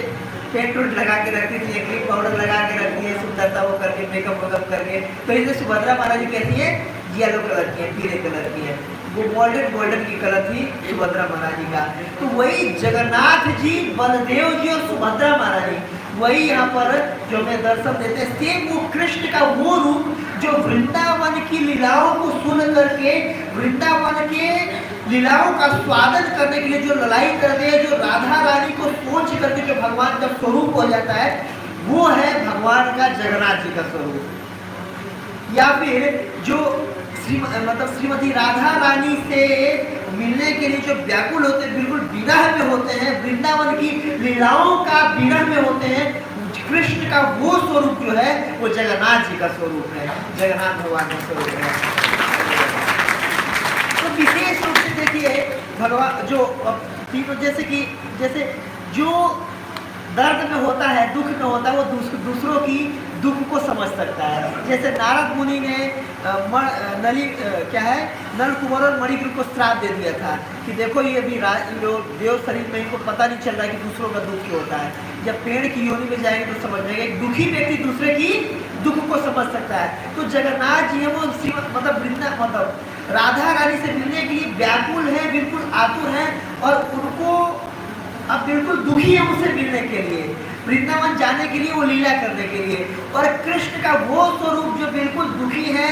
पेंट वेंट लगा के रखती थी, क्रीम पाउडर लगा के रखती है, सुंदरता वो करके, मेकअप वेकअप करके, तो इसलिए सुभद्रा महारानी कैसी है? येलो कलर की है, पीले कलर की है, वो गोल्डन की कलर थी सुभद्रा महारानी का। तो वही जगन्नाथ जी, बलदेव जी और सुभद्रा महारानी वही यहाँ पर जो हमें दर्शन देते हैं, सेम वो कृष्ण का वो रूप जो वृंदावन की लीलाओं को सुन करके, वृंदावन के लीलाओं का स्वागत करने के लिए जो लड़ाई करते हैं, जो राधा रानी को सोच करके जो भगवान का स्वरूप हो जाता है, वो है भगवान का जगन्नाथ जी का स्वरूप। या फिर जो श्रीमती राधा रानी से मिलने के लिए जो व्याकुल होते हैं, बिल्कुल विरह में होते हैं, वृंदावन की लीलाओं का विरह में होते हैं, कृष्ण का वो स्वरूप जो है वो जगन्नाथ जी का स्वरूप है, जगन्नाथ भगवान का स्वरूप है। तो विशेष रूप से देखिए भगवान जो तीनों, जैसे जो दर्द में होता है, दुख में होता है, वो दूसरों की दुख को समझ सकता है। जैसे नारद मुनि ने नल कुंवर और मणिग्र को श्राप दे दिया था कि देखो ये भी देव शरीर में, इनको पता नहीं चल रहा है कि दूसरों का दुख क्यों होता है। जब पेड़ की योनि में जाएंगे तो समझ जाएंगे, एक दुखी व्यक्ति दूसरे की दुख को समझ सकता है। तो जगन्नाथ जी है वो राधा रानी से मिलने के लिए व्याकुल है, बिल्कुल आतुर है, और उनको अब बिल्कुल दुखी है मुझसे मिलने के लिए, वृंदावन जाने के लिए, वो लीला करने के लिए। और कृष्ण का वो स्वरूप जो बिल्कुल दुखी है,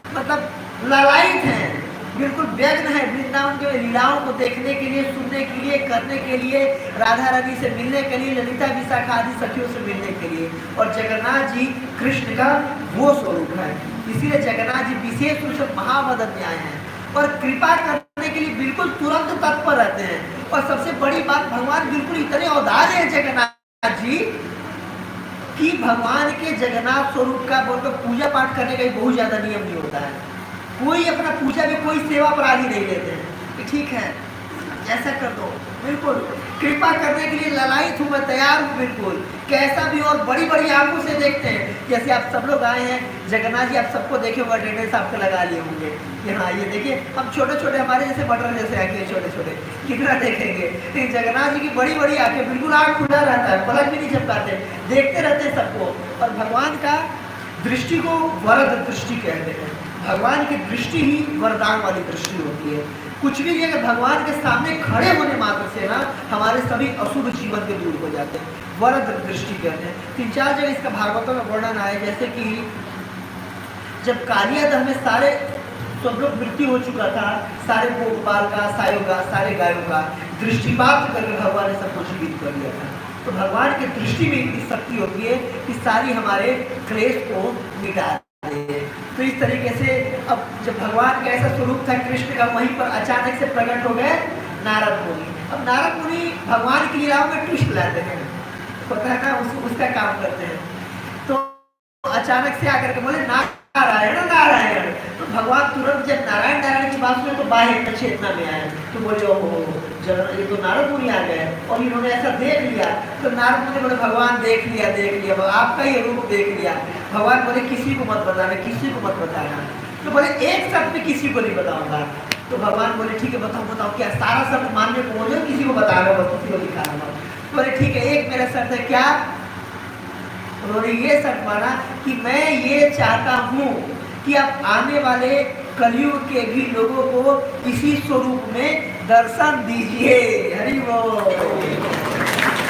मतलब ललायित है, बिल्कुल व्यग्र है वृंदावन के लीलाओं को देखने के लिए, सुनने के लिए, करने के लिए, राधा रानी से मिलने के लिए, ललिता विशाखा आदि सखियों से मिलने के लिए। और जगन्नाथ जी कृष्ण का वो स्वरूप है, इसीलिए जगन्नाथ जी विशेष रूप से महामदन न्याय है और कृपा करने के लिए बिल्कुल तुरंत तत्पर रहते हैं। और सबसे बड़ी बात, भगवान बिल्कुल इतने औदार्य हैं जगन्नाथ जी कि भगवान के जगन्नाथ स्वरूप का बोलकर पूजा पाठ करने का बहुत ज्यादा नियम नहीं होता है। कोई अपना पूजा में कोई सेवा अपराधी नहीं लेते हैं कि ठीक है ऐसा कर दो, बिल्कुल कृपा करने के लिए ललायित हूँ, मैं तैयार हूँ, बिल्कुल कैसा भी। और बड़ी बड़ी आंखों से देखते हैं, जैसे आप सब लोग आए हैं, जगन्नाथ जी आप सबको देखे होगा, अटेंडेंस आपके लगा लिए होंगे कि हाँ ये देखिए, हम छोटे छोटे हमारे जैसे बटर जैसे आंखें छोटे छोटे कितना देखेंगे, लेकिन जगन्नाथ जी की बड़ी बड़ी आंखें, बिल्कुल आँख खुला रहता है, पलक भी नहीं झपकाते, देखते रहते हैं सबको। और भगवान का दृष्टि को वरद दृष्टि कहते हैं, भगवान की दृष्टि ही वरदान वाली दृष्टि होती है। कुछ भी अगर भगवान के सामने खड़े होने मात्र से ना हमारे सभी अशुभ जीवन के दूर हो जाते हैं, वरद दृष्टि कहते हैं। 3-4 जगह इसका भागवतों में वर्णन आया, जैसे कि जब कालिया दह में सारे सब लोग मृत्यु हो चुका था, सारे गोपाल का, सारे गायों का दृष्टिपात करके भगवान ने सबको जीवित कर दिया था। तो भगवान की दृष्टि में इतनी शक्ति होती है कि सारी हमारे क्लेश को मिटा दे। तो इस तरीके से अब जब भगवान का ऐसा स्वरूप था कृष्ण का, वहीं पर अचानक से प्रकट हो गए नारद मुनि। अब नारद मुनि भगवान की लीलाओं में ट्विस्ट लाते हैं, होता है ना, उसका काम करते हैं। तो अचानक से आकर के बोले नारायण नारायण, तो भगवान तुरंत जब नारायण नारायण की बात सुने तो बाह्य चेतना में आए, तो बोले ओहो ये तो नारद मुनि आ गए और इन्होंने ऐसा देख लिया। तो नारद मुनि बोले भगवान देख लिया, आपका ही रूप देख लिया। भगवान बोले किसी को मत बताना, किसी को मत बताना। तो बोले एक शब्द में किसी को नहीं बताऊंगा। तो भगवान बोले ठीक है बताओ क्या, सारा शब्द मानने को बोले, किसी को बताना बस, किसी को दिखाना बस। बोले ठीक है, एक मेरा शर्त है, क्या? उन्होंने ये शर्त माना कि मैं ये चाहता हूँ कि आप आने वाले कलयुग के भी लोगों को इसी स्वरूप में दर्शन दीजिए। हरि बोल।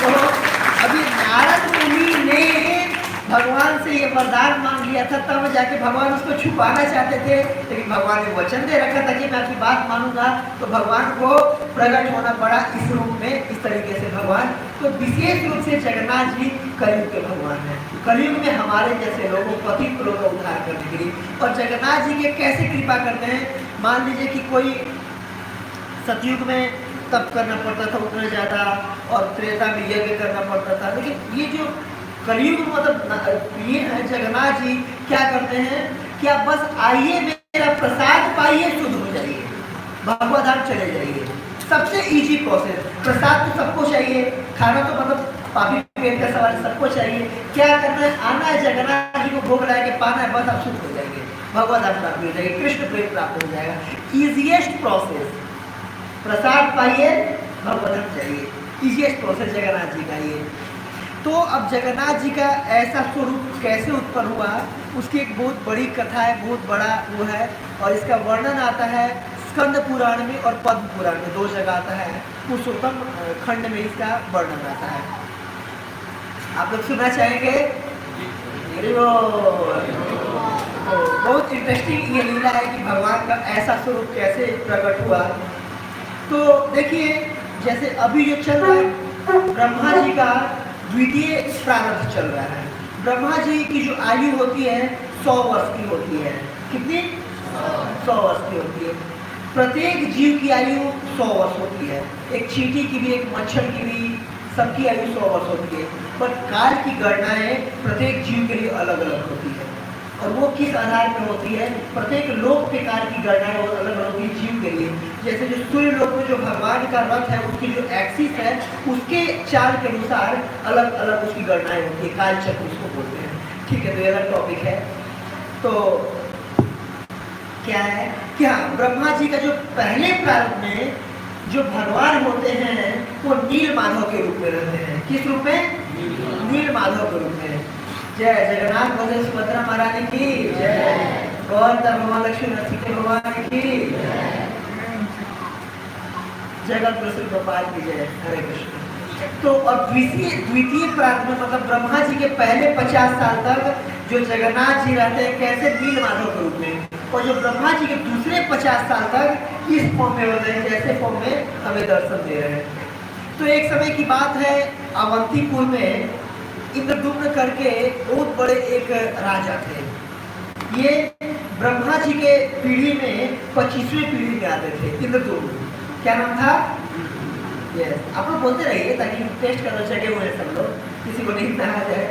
तो अभी नारद मुनि ने भगवान से ये वरदान मांग लिया था, तब जाके भगवान उसको छुपाना चाहते थे, लेकिन भगवान ने वचन दे रखा था कि मैं आपकी बात मानूंगा। तो भगवान को प्रकट होना पड़ा इस रूप में, इस तरीके से भगवान। तो विशेष रूप से जगन्नाथ जी कलयुग के भगवान हैं, कलयुग में हमारे जैसे लोगों, पतित लोगों का उद्धार करने के लिए। और जगन्नाथ जी के कैसे कृपा करते हैं, मान लीजिए कि कोई सतयुग में तप करना पड़ता था उतना ज़्यादा, और त्रेता में यज्ञ करना पड़ता था, लेकिन ये जो कलयुग मतलब ये है, जगन्नाथ जी क्या करते हैं कि आप बस आइए, मेरा प्रसाद पाइए, शुद्ध हो जाइए, भगवत धाम चले जाइए। सबसे इजी प्रोसेस। प्रसाद तो सबको चाहिए, खाना तो मतलब पापी पेट का सवाल, सबको चाहिए। क्या करना है, आना है, जगन्नाथ जी को भोग लगा के पाना है, बस आप शुद्ध हो जाएंगे, भगवत धाम प्राप्त हो जाएगी, कृष्ण प्रेम प्राप्त हो जाएगा। इजीएस्ट प्रोसेस, प्रसाद पाइए, भगवत धाम जाइए, इजीएस्ट प्रोसेस जगन्नाथ जी का ये। तो अब जगन्नाथ जी का ऐसा स्वरूप कैसे उत्पन्न हुआ, उसकी एक बहुत बड़ी कथा है, बहुत बड़ा वो है, और इसका वर्णन आता है स्कंद पुराण में और पद्म पुराण में, 2 जगह आता है। पुरुषोत्तम खंड में इसका वर्णन आता है। आप लोग सुनना चाहेंगे? बहुत इंटरेस्टिंग ये लीला है कि भगवान का ऐसा स्वरूप कैसे प्रकट हुआ। तो देखिए, जैसे अभी जो चल रहा है, ब्रह्मा जी का द्वितीय प्रारब्ध चल रहा है। ब्रह्मा जी की जो आयु होती है 100 वर्ष की होती है। कितनी? 100 वर्ष की होती है। प्रत्येक जीव की आयु 100 वर्ष होती है, एक चींटी की भी, एक मच्छर की भी, सबकी आयु 100 वर्ष होती है। पर काल की गणनाएं प्रत्येक जीव के लिए अलग अलग होती है, और वो किस आधार पर होती है, प्रत्येक लोक के काल की गणनाएं अलग अलग होती है जीव के लिए। जैसे जो सूर्य लोक में जो भगवान का रथ है, उसकी जो एक्सिस है, उसके चाल के अनुसार अलग अलग उसकी गणनाएं होती है, काल चक्र उसको बोलते हैं। ठीक है, तो ये अलग टॉपिक है। तो क्या है, क्या ब्रह्मा जी का जो पहले प्रारंभ में जो भगवान होते हैं, वो नील माधव के रूप में रहते हैं। किस रूप में? नील माधव के रूप में। जय जगन्नाथ बलदेव सुभद्रा महारानी की जय, गौतम भगवान लक्ष्मी नरसिंह भगवान की जगत प्रसिद्ध गोपाल की जय। हरे कृष्ण। तो और द्वितीय द्वितीय प्रांत में मतलब ब्रह्मा जी के पहले 50 साल तक जो जगन्नाथ जी रहते हैं कैसे नील माधव के रूप में, और जो ब्रह्मा जी के दूसरे 50 साल तक इस फॉर्म में होते हैं, जैसे फॉर्म में हमें दर्शन दे रहे हैं। तो एक समय की बात है, अवंतीपुर में इंद्रदुम्न करके बहुत बड़े एक राजा थे। ये ब्रह्मा जी के पीढ़ी में 25वीं पीढ़ी में आते थे इंद्रदुम्न। क्या नाम था? यस, आप लोग बोलते रहिए ताकि टेस्ट करना चाहिए हुए सब लोग, किसी को नहीं कहा जाए।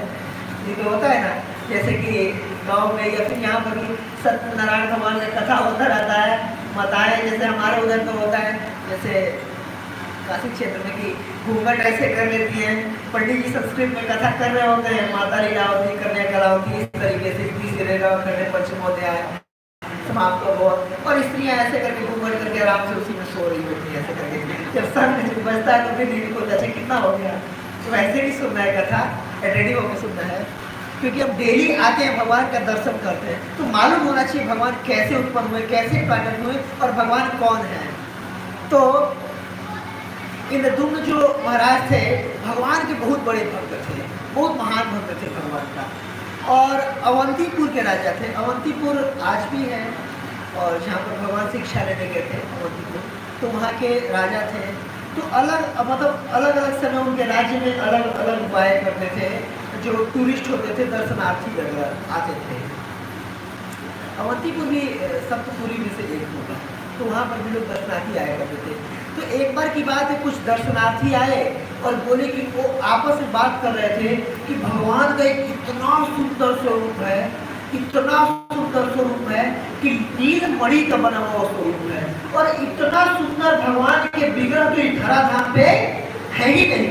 ये तो होता है ना, जैसे कि गांव में या फिर यहाँ पर भी सत्यनारायण भगवान का कथा होता रहता है, माताएं जैसे हमारे उधर तो होता है, जैसे काशी क्षेत्र में कि घूंघट ऐसे कर लेती हैं, पंडित जी संस्कृत में कथा कर रहे होते हैं, माता लीलावती कन्या कलावती इस तरीके से करने पश्चिमोदय समाप्त हो, और स्त्रियां ऐसे करके घूंघट करके आराम से उसी में सो रही होती है ऐसे करके। जब सर में जब बजता है तो फिर दीदी को जैसे कितना हो गया, तो ऐसे भी सुनना है कथा, रेडी होकर सुनना है, क्योंकि हम डेली आते हैं भगवान का दर्शन करते हैं, तो मालूम होना चाहिए भगवान कैसे उत्पन्न हुए, कैसे प्रकट हुए और भगवान कौन है। तो इंद्रदुम्न जो महाराज थे भगवान के बहुत बड़े भक्त थे, बहुत महान भक्त थे भगवान का, और अवंतीपुर के राजा थे। अवंतीपुर आज भी है, और जहाँ पर भगवान शिक्षा लेने गए थे अवंतीपुर, तो वहाँ के राजा थे। तो अलग मतलब अलग अलग समय उनके राज्य में अलग अलग उपाय करते थे, जो टूरिस्ट होते थे, दर्शनार्थी वगैरह आते थे। अवंतीपुर भी सप्तपुरी में से एक होगा, तो वहाँ पर भी लोग दर्शनार्थी आया करते थे। तो एक बार की बात है, कुछ दर्शनार्थी आए और बोले कि वो आपस में बात कर रहे थे कि भगवान का एक इतना सुंदर स्वरूप है, इतना सुंदर स्वरूप है कि नील मणि का बना हुआ स्वरूप है, और इतना सुंदर भगवान के विग्रह तो धराधाम पे है ही नहीं।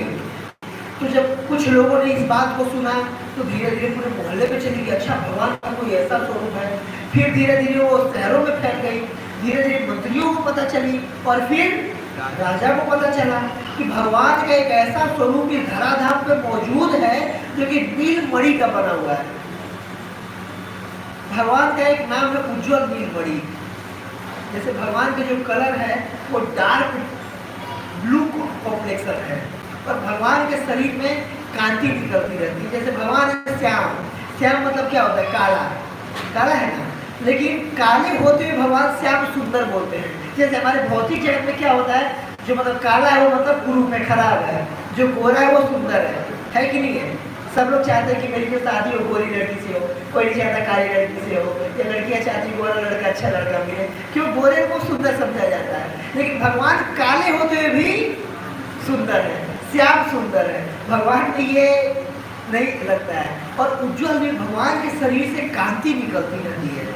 तो जब कुछ लोगों ने इस बात को सुना तो धीरे धीरे पूरे मोहल्ले पे चली गई, अच्छा भगवान का कोई ऐसा स्वरूप है। फिर धीरे धीरे वो शहरों में फैल गई, धीरे धीरे मंत्रियों को पता चली, और फिर राजा को पता चला कि भगवान का एक ऐसा स्वरूप इस धराधाम पे मौजूद है जो कि नील मणि का बना हुआ है। भगवान का एक नाम है उज्जवल नील मणि। जैसे भगवान के जो कलर है वो डार्क ब्लू कॉम्प्लेक्सन है, और भगवान के शरीर में कांति निकलती रहती है। जैसे भगवान है श्याम, श्याम मतलब क्या होता है? काला, काला है ना, लेकिन काले होते हुए भगवान श्याम सुंदर बोलते हैं। जैसे हमारे भौतिक जगत में क्या होता है, जो मतलब काला है वो मतलब गुरु में खराब है, जो गोरा है वो सुंदर है कि नहीं है? सब लोग चाहते हैं कि मेरी जो शादी हो गोरी लड़की से हो, कोई नहीं चाहता काली लड़की से हो, या लड़कियां चाहती गोरा लड़का अच्छा लड़का मिले, क्यों? गोरे को सुंदर समझा जाता है। लेकिन भगवान काले होते हुए भी सुंदर है, श्याम सुंदर है, भगवान में ये नहीं लगता है। और उज्जवल में भगवान के शरीर से कांति निकलती रहती है,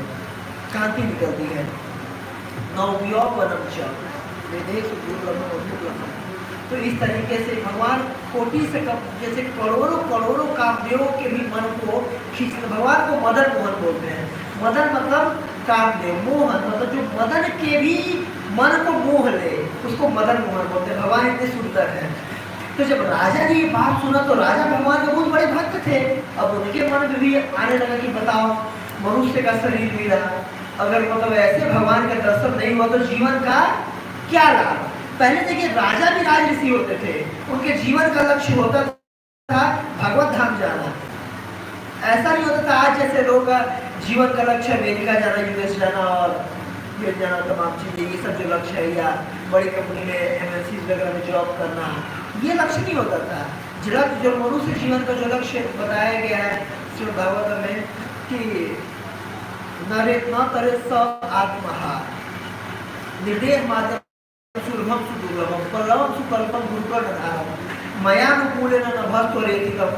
कांति निकलती है। तो इस तरीके से भगवान कोटि से कम, जैसे करोड़ों करोड़ों कामदेवों के भी मन को खींचते। भगवान को मदन मोहन बोलते हैं। मदन मतलब कामदेव, मोहन मतलब जो मदन के भी मन को मोह ले, उसको मदन मोहन बोलते हैं। भगवान इतने सुंदर हैं। तो जब राजा ने ये बात सुना तो राजा भगवान के बहुत बड़े भक्त थे। अब उनके मन में भी आने लगा कि बताओ, मनुष्य का शरीर मिला, अगर मतलब ऐसे भगवान का दर्शन नहीं हुआ तो जीवन का क्या लाभ? पहले देखिए राजा भी राज ऋषि होते थे, उनके जीवन का लक्ष्य होता था भगवत धाम जाना। ऐसा नहीं होता था आज जैसे लोग का जीवन का लक्ष्य अमेरिका जाना, यूएस जाना और यूएस जाना, तमाम चीजें, ये सब जो लक्ष्य है, या बड़ी कंपनी में एमएनसी वगैरह में जॉब करना, ये लक्ष्य नहीं होता था। जो मनुष्य जीवन का जो लक्ष्य बताया गया है श्रीमद् भागवत में कि नरे न करे स आत्महा निर्देह माध्यम सुलभम सुदुर्लभम पल्लवम सुकल्पम गुरुकर्णधारम मयानुकूलेन नभस्त्वरेतिकम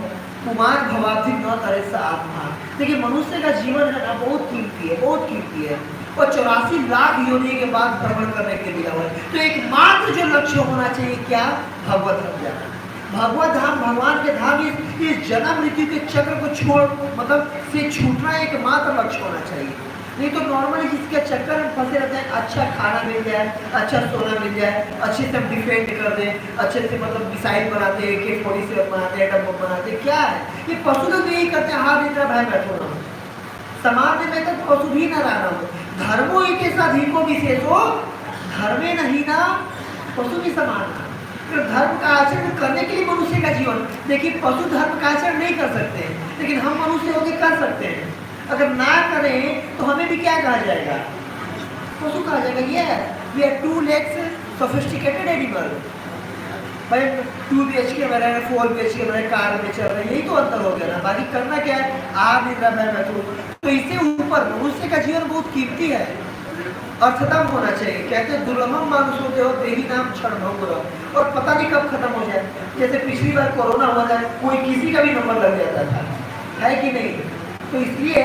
कुमार भवाब्धि न करे स आत्मा। देखिए मनुष्य का जीवन है ना बहुत कीमती है, बहुत कीमती है, और 84 लाख योनि के बाद भ्रमण करने के लिए हुआ है। तो एकमात्र जो लक्ष्य होना चाहिए क्या? भगवत धाम जाना। भगवत धाम, भगवान के धाम, इस जन्म मृत्यु के चक्र को छोड़ मतलब से छूटना एकमात्र लक्ष्य होना चाहिए। नहीं तो नॉर्मली जिसके चक्कर में फंसे रहते हैं, अच्छा खाना मिल जाए, अच्छा सोना मिल जाए, अच्छे से हम डिफेंड कर दें, अच्छे से मतलब मिसाइल बनाते हैं, AK-47 बनाते हैं, एटम बम बनाते हैं, क्या है ये? पशु लोग यही करते हैं, हाथ इतना भाई बैठो ना, समाज में तो पशु भी न रहना हो। धर्मो के साथ को विशेषो धर्मे नहीं ना पशु भी समान। तो धर्म का आचरण करने के लिए मनुष्य का का जीवन, देखिए पशु धर्म का आचरण नहीं कर सकते, लेकिन हम मनुष्य होकर कर सकते हैं। अगर ना करें तो हमें भी क्या कहा जाएगा? पशु कहा जाएगा। ये we are 2 legs sophisticated animal. भाई 2 BHK में रहे, 4 BHK में कार में चल रहे, यही तो अंतर हो गया ना। बाकी करना क्या है? आप भी मैं तो इससे ऊपर मनुष्य का जीवन बहुत कीमती है, अर्थतम होना चाहिए। कहते हैं दुर्लभम मानुष होते हो देही नाम क्षण भंगुर, और पता नहीं कब खत्म हो जाए। जैसे पिछली बार कोरोना हुआ था, कोई किसी का भी नंबर लग जाता था, है कि नहीं? तो इसलिए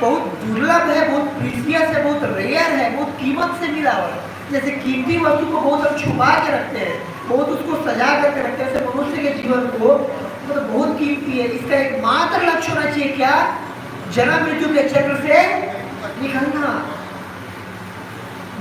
बहुत दुर्लभ है, बहुत प्रीशियस है, बहुत रेयर है, बहुत कीमत से मिला हुआ। जैसे कीमती वस्तु को बहुत हम छुपा के रखते हैं, बहुत उसको सजा करके रखते हैं, ऐसे मनुष्य के जीवन को मतलब बहुत कीमती है। इसका एक मात्र लक्ष्य होना चाहिए, क्या? जन्म मृत्यु के चक्र से निकलना।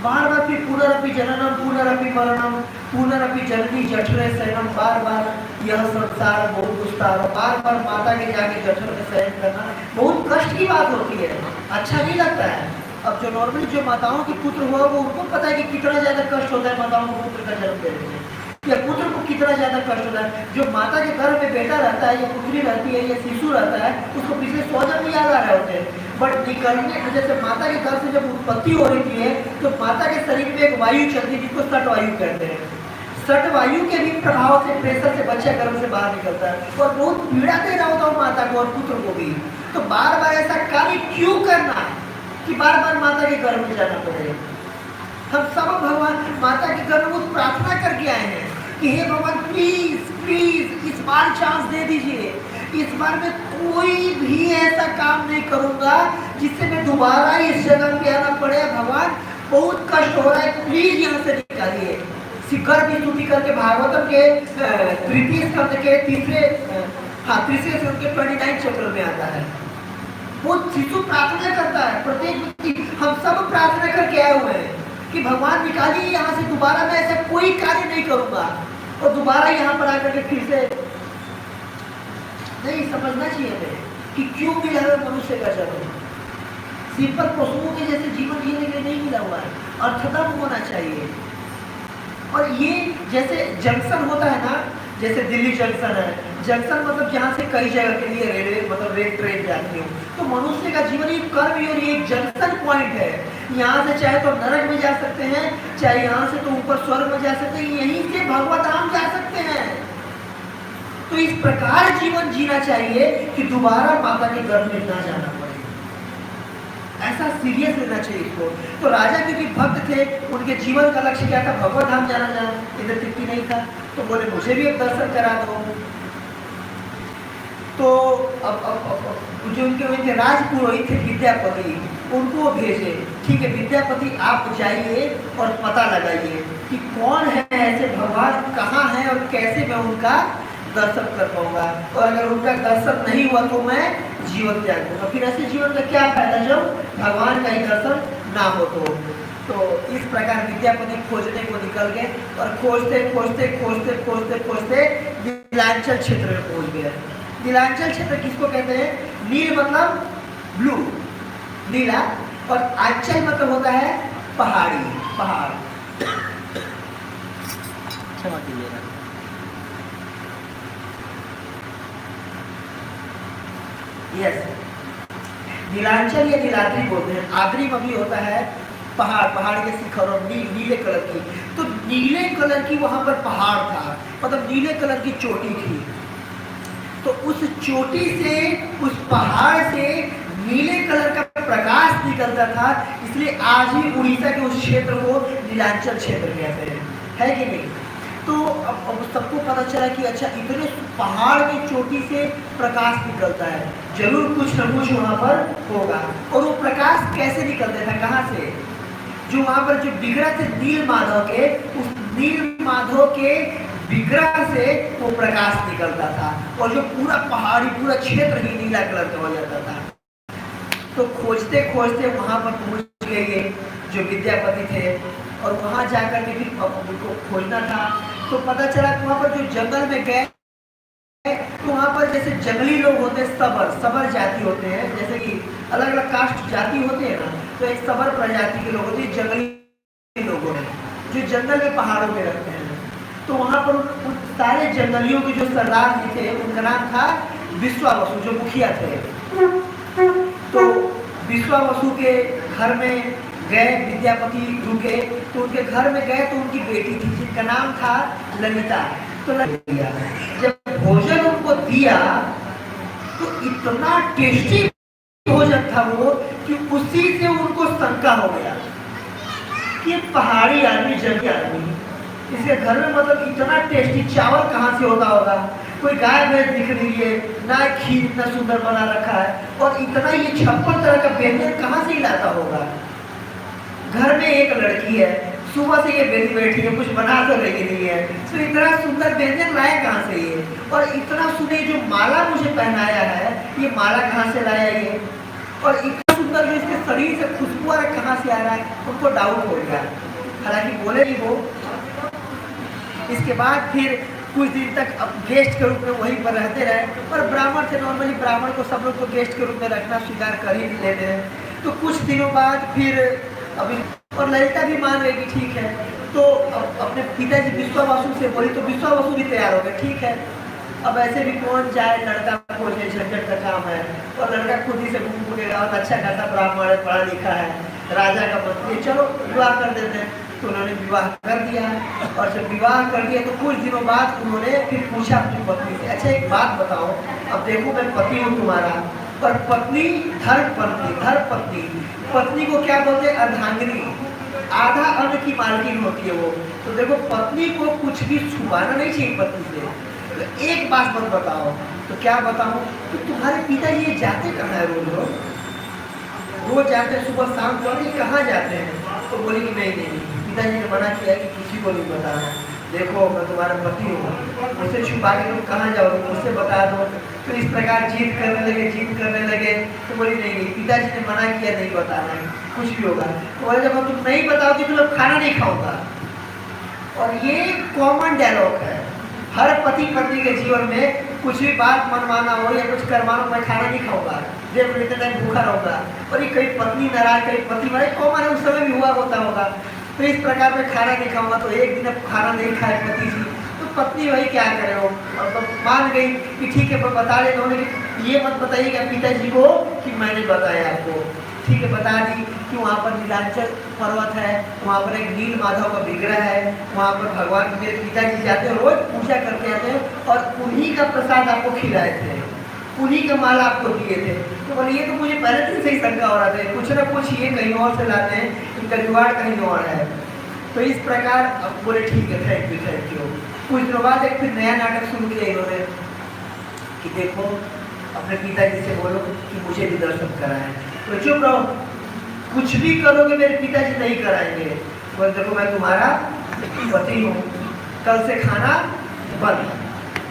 बार बार फिर पुनरअपि जननम पुनरअपि मरणम पुनरअपि जननी जठरे शयनम, बार बार यह संसार बहुत दुस्तार, बार बार माता के जाके जठर में शयन करना बहुत कष्ट की बात होती है, अच्छा नहीं लगता है। अब जो नॉर्मली जो माताओं की पुत्र हुआ वो उनको पता है कि कितना ज्यादा कष्ट होता है माताओं को पुत्र का जन्म देने में, या पुत्र को कितना ज्यादा कष्ट होता है। जो माता के गर्भ में बेटा रहता है या पुत्री रहती है या शिशु रहता है, उसको पिछले 100 जन्म याद आ रहे होते हैं, बट निकलने जैसे माता के गर्भ से जब उत्पत्ति हो रही है तो माता के शरीर में एक वायु चलती है जिसको सट वायु कहते हैं। सट वायु के भी प्रभाव से, प्रेशर से बच्चा गर्भ से बाहर निकलता है और बहुत पीड़ा दे रहा होता है माता को और पुत्र को भी। तो बार बार ऐसा कार्य क्यों करना है कि बार बार माता के गर्भ में जाना पड़े? हम सब भगवान माता के गर्भ में प्रार्थना करके आए हैं कि हे भगवान प्लीज प्लीज इस बार चांस दे दीजिए, इस बार मैं कोई भी ऐसा काम नहीं करूंगा जिससे मैं दोबारा इस जगह पे आना पड़े। भगवान बहुत कष्ट हो रहा है, प्लीज यहाँ से निकालिए। शिखर की स्तुति करके भागवतम के तृतीय स्कंद के तीसरे स्कंद के 29 चैप्टर में आता है। वो शिशु प्रार्थना करता है, प्रत्येक व्यक्ति, हम सब प्रार्थना करके आए हुए हैं कि भगवान निकालिए यहाँ से, दोबारा मैं ऐसा कोई कार्य नहीं करूंगा और दोबारा यहाँ पर आकर के फिर से नहीं। समझना चाहिए हमें कि क्यों मिला है मनुष्य का जन्म। सिंपल पशुओं के जैसे जीवन जीने के लिए नहीं मिला हुआ है, अर्थतम होना चाहिए। और ये जैसे जंक्शन होता है ना, जैसे दिल्ली जंक्शन है, जंक्शन मतलब जहाँ से कई जगह के लिए रेलवे मतलब रेल ट्रेन जाती हो, तो मनुष्य का जीवन एक कर्म और एक जंक्शन पॉइंट है। यहाँ से चाहे तो नरक में जा सकते हैं, चाहे यहाँ से तो ऊपर स्वर्ग में जा सकते हैं, यहीं से भगवत धाम जा सकते हैं। तो इस प्रकार जीवन जीना चाहिए कि दोबारा माता के गर्भ में ना जाना पड़े, ऐसा सीरियस लेना चाहिए इसको। तो राजा क्योंकि भक्त थे, उनके जीवन का लक्ष्य क्या था? भगवत धाम जाना। इधर तिथि नहीं था, तो बोले मुझे भी एक दर्शन करा दो। तो अब जो उनके राजपुरोहित थे विद्यापति, उनको भेजे, ठीक है विद्यापति आप जाइए और पता लगाइए कि कौन है ऐसे भगवान, कहाँ है और कैसे मैं उनका दर्शन कर पाऊंगा, और अगर उनका दर्शन नहीं हुआ तो मैं जीवन त्याग दूंगा। फिर ऐसे जीवन का क्या फायदा जब भगवान का ही दर्शन ना हो तो इस प्रकार विद्यापति खोजने को निकल गए और खोजते खोजते खोजते खोजते खोजते नीलांचल क्षेत्र में पहुंच गए। नीलांचल क्षेत्र किसको कहते हैं? नील मतलब ब्लू, नीला, और आंचल मतलब होता है पहाड़ी, पहाड़। क्षमा कीजिएगा। यस, नीलांचल या नीलाद्री बोलते हैं। आद्री में भी होता है पहाड़, पहाड़ के शिखर और नीले कलर की। तो नीले कलर की वहां पर पहाड़ था, मतलब नीले कलर की चोटी थी। तो उस चोटी से, उस पहाड़ से नीले कलर का प्रकाश निकलता था, इसलिए आज ही उड़ीसा के उस क्षेत्र को नीलांचल क्षेत्र कहते हैं, है कि नहीं? तो अब सबको पता चला कि अच्छा इतने पहाड़ की चोटी से प्रकाश निकलता है, जरूर कुछ न कुछ वहाँ पर होगा। और वो प्रकाश कैसे निकलता था, कहाँ से? जो वहाँ पर जो विग्रह थे नील माधव के, उस नील माधव के विग्रह से वो प्रकाश निकलता था, और जो पूरा पहाड़ी पूरा क्षेत्र ही नीला कलर का हो जाता था। तो खोजते खोजते वहाँ पर पहुँच गए जो विद्यापति थे, और वहाँ जाकर के फिर उनको खोजना था। तो पता चला कि वहाँ पर जो जंगल में गए, तो वहाँ पर जैसे जंगली लोग होते हैं, सबर जाति होते हैं, जैसे कि अलग अलग कास्ट जाति होते हैं ना, तो एक सबर प्रजाति के लोग होते हैं, जंगली लोग होते हैं जो जंगल में पहाड़ों में रहते हैं। तो वहां पर उन सारे जंगलियों के जो सरदार जी थे उनका नाम था विश्वावसु, जो मुखिया थे। तो विश्वावसु के घर में गए, विद्यापति रुके, तो उनके घर में गए तो उनकी बेटी थी जिनका नाम था ललिता। तो ललिता जब भोजन उनको दिया तो इतना टेस्टी भोजन था वो कि उसी से उनको शंका हो गया कि पहाड़ी आदमी, जंगली आदमी, इसके घर में मतलब इतना टेस्टी चावल कहाँ से होता होगा, कोई गाय भैंस दिख रही है ना, खीर इतना सुंदर बना रखा है, और इतना ये 56 तरह का व्यंजन कहाँ से लाता होगा। घर में एक लड़की है, सुबह से ये बेटी बैठी है, कुछ बना तो रही नहीं है, तो इतना सुंदर व्यंजन लाया कहाँ से ये, और इतना सुने जो माला मुझे पहनाया है, ये माला कहाँ से लाया ये, और इतना सुंदर जो इसके शरीर से खुशबू आ रहा कहाँ से आ रहा है, उनको डाउट हो गया। हालांकि बोले नहीं वो। इसके बाद फिर कुछ दिन तक अब गेस्ट के रूप में वहीं पर रहते रहे, और ब्राह्मण थे, नॉर्मली ब्राह्मण को सब लोग को गेस्ट के रूप में रखना स्वीकार कर ही लेते हैं। तो कुछ दिनों बाद फिर अभी, और ललिता भी मान रही कि ठीक है, तो अपने पिताजी विश्वावसु से बोली, तो विश्वावसु भी तैयार हो गए, ठीक है अब ऐसे भी कौन जाए लड़का खोजने, झंझट का काम है, और लड़का खुद ही से घूम फूकेगा, और अच्छा खासा ब्राह्मण है, पढ़ा लिखा है, राजा का मंत्री, चलो विवाह कर देते हैं। तो उन्होंने विवाह कर दिया, और जब विवाह कर दिया तो कुछ दिनों बाद उन्होंने फिर पूछा अपनी पत्नी से, अच्छा एक बात बताओ, अब देखो मैं पति हूँ तुम्हारा, पर पत्नी धर्म पत्नी, पत्नी को क्या बोलते हैं, अर्धांगिनी, आधा अन्न की मालकिन होती है वो। तो देखो पत्नी को कुछ भी छुपाना नहीं चाहिए पत्नी से, तो एक बात मत बताओ। तो क्या बताऊं, तो तुम्हारे पिताजी ये जाते कहाँ है रोज जाते हैं, सुबह शाम को कहाँ जाते हैं। तो बोली कि नहीं, पिताजी ने मना किया कि किसी को नहीं बताना, देखो मैं तुम्हारा पति हूँ, मुझसे छुपा के तुम कहाँ जाओगे, मुझसे बता दो। तो इस प्रकार जीत करने लगे। तो बोली नहीं, पिताजी ने मना किया नहीं बताना है, कुछ भी होगा। तो बोले जब तुम नहीं बताओगे तो मैं खाना नहीं खाऊंगा। और ये कॉमन डायलॉग है हर पति पत्नी के जीवन में, कुछ भी बात मनमाना हो या कुछ करवाना, मैं खाना नहीं खाऊंगा, जब इतने टाइम भूखा रहूंगा। और ये कई पत्नी नाराज, कई पति मारे, कॉमन है, उस समय भी हुआ होता होगा। तो इस प्रकार मैं खाना नहीं खाऊंगा। तो एक दिन अब खाना नहीं खाए पति जी, तो पत्नी वही क्या करे हो, और तो मान गई कि ठीक है पर बता देता हूँ, लेकिन ये मत बताइएगा पिताजी को कि मैंने बताया आपको। ठीक है, बता दी कि वहाँ पर नीलांचल पर्वत है, वहाँ पर एक नील माधव का विग्रह है, वहाँ पर भगवान मेरे पिताजी जाते हैं, रोज पूजा करके आते हैं, और उन्हीं का प्रसाद आपको खिलाए थे, उन्हीं का माला आपको दिए थे। तो बोले ये तो मुझे पहले दिन से ही शंका हो रहा था, कुछ ना कुछ ये कहीं और से लाते हैं, इनका जुगाड़ कहीं और है। तो इस प्रकार अब बोले ठीक है, थैंक यू। कुछ दिनों बाद एक फिर नया नाटक शुरू किया इन्होंने कि देखो अपने पिताजी से बोलो कि मुझे भी दर्शन कराएं। तो चुप रहो, कुछ भी करोगे मेरे पिताजी नहीं कराएंगे। बोले देखो मैं तुम्हारा पति हूँ, कल से खाना बंद।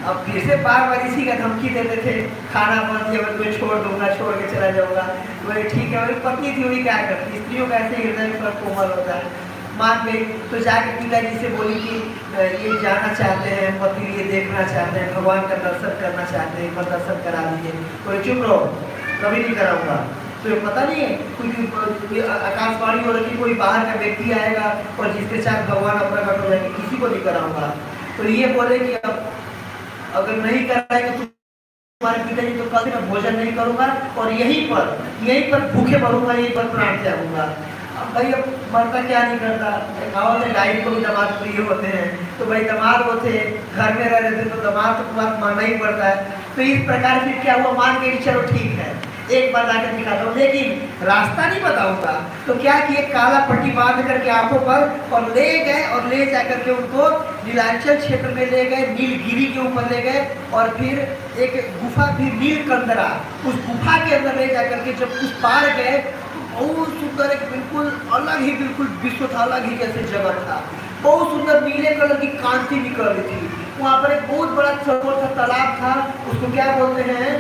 अब फिर से बार इसी का धमकी देते थे, खाना बंद या मैं छोड़ दूंगा, छोड़ के चला जाऊंगा। बोले ठीक है, मेरी पत्नी थी वही क्या करती, स्त्रियों का ऐसे हृदय थोड़ा कोमल होता है। मान गई, तो जाके पिताजी से बोली कि ये जाना चाहते हैं, पति ये देखना चाहते हैं, भगवान का दर्शन करना चाहते हैं, पर दर्शन करा दीजिए। बोले चुप रहो, कभी नहीं कराऊंगा। तो ये पता नहीं है कोई आकाशवाणी हो रही, कोई बाहर का व्यक्ति आएगा और जिसके साथ भगवान अपना प्रकट हो जाएंगे, किसी को नहीं कराऊंगा। तो ये बोले कि अब अगर नहीं कराएंगे तो तुम्हारे पिताजी तो कल से मैं भोजन नहीं करूंगा, और यहीं पर भूखे मरूंगा, यहीं पर प्राण त्यागूंगा। अब भाई अब मरता क्या नहीं करता, गाँव में लाइफ को भी दामाद प्रिय होते हैं, तो भाई दामाद वो थे, घर में रह रहे थे, तो दामाद तो तुम्हारा मानना ही पड़ता है। तो इस प्रकार फिर क्या हुआ, मान के चलो ठीक है एक बार जाकर दिखाता हूँ, लेकिन रास्ता नहीं बताऊंगा। तो क्या किए, काला पट्टी बांध करके आंखों पर और ले गए, और ले जाकर के उनको नीलांचल क्षेत्र में ले गए, नीलगिरी के ऊपर ले गए, और फिर एक गुफा थी नीलकंदरा, उस गुफा के अंदर ले जाकर के जब उस पार गए, बहुत सुंदर, एक बिल्कुल अलग ही, बिल्कुल विश्व था, अलग ही जैसे जगह था। बहुत सुंदर नीले कलर की कांति निकल रही थी। वहाँ पर एक बहुत बड़ा सरोवर था, तालाब था, उसको क्या बोलते हैं,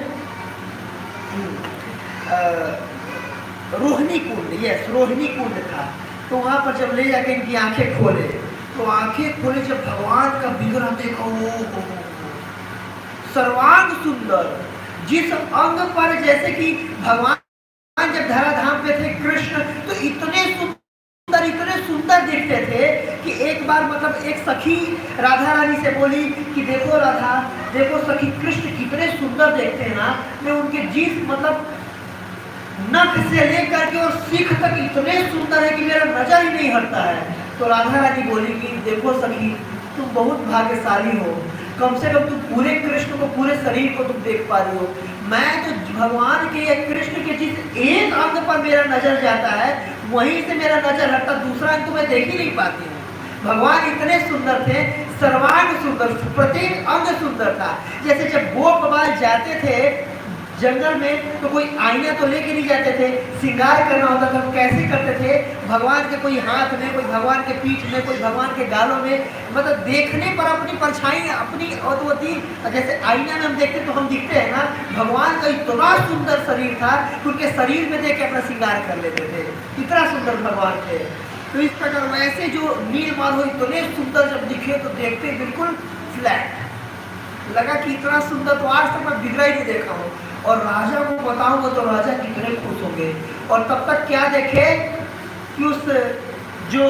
रोहिणी कुंड। यस, रोहिणी कुंड था। तो वहाँ पर जब ले जाके इनकी आंखें खोले, तो आंखें खोले जब भगवान का विग्रह देखो, सर्वांग सुंदर, जिस अंग पर जैसे कि भगवान जब धराधाम पे थे कृष्ण, तो इतने सुंदर दिखते थे कि एक बार मतलब एक सखी राधा रानी से बोली कि देखो राधा, देखो सखी, कृष्ण कितने सुंदर देखते हैं ना, मैं उनके जीभ मतलब नख से लेकर के और सीख तक इतने सुंदर है कि मेरा नजर ही नहीं हटता है। तो राधा रानी बोली कि देखो सखी, तुम बहुत भाग्यशाली हो, कम से कम तुम पूरे कृष्ण को, पूरे शरीर को तुम देख पा रही हो। मैं तो भगवान के या कृष्ण के जिस एक अंग पर मेरा नजर जाता है वहीं से मेरा नजर हटता, दूसरा अंग तो मैं देख ही नहीं पाती हूँ। भगवान इतने सुंदर थे, सर्वांग सुंदर, प्रत्येक अंग सुंदर था। जैसे जब गोप बाल जाते थे जंगल में तो कोई आईना तो लेके नहीं जाते थे, श्रृंगार करना होता था, कैसे करते थे, भगवान के कोई हाथ में, कोई भगवान के पीठ में, कोई भगवान के गालों में, मतलब देखने पर अपनी परछाई अपनी अद्वितीय, जैसे आईना में हम देखते तो हम दिखते हैं ना, भगवान का इतना सुंदर शरीर था, उनके शरीर में देख के अपना श्रृंगार कर लेते थे, इतना सुंदर भगवान थे। तो इस प्रकार वैसे जो नीलमल हो इतने सुंदर जब दिखे तो देखते बिल्कुल फ्लैट लगा कि इतना सुंदर तो आज तक मैं बिगड़ा ही नहीं देखा हूँ। और राजा को बताऊंगा तो राजा कितने खुश होंगे। और तब तक क्या देखे कि उस जो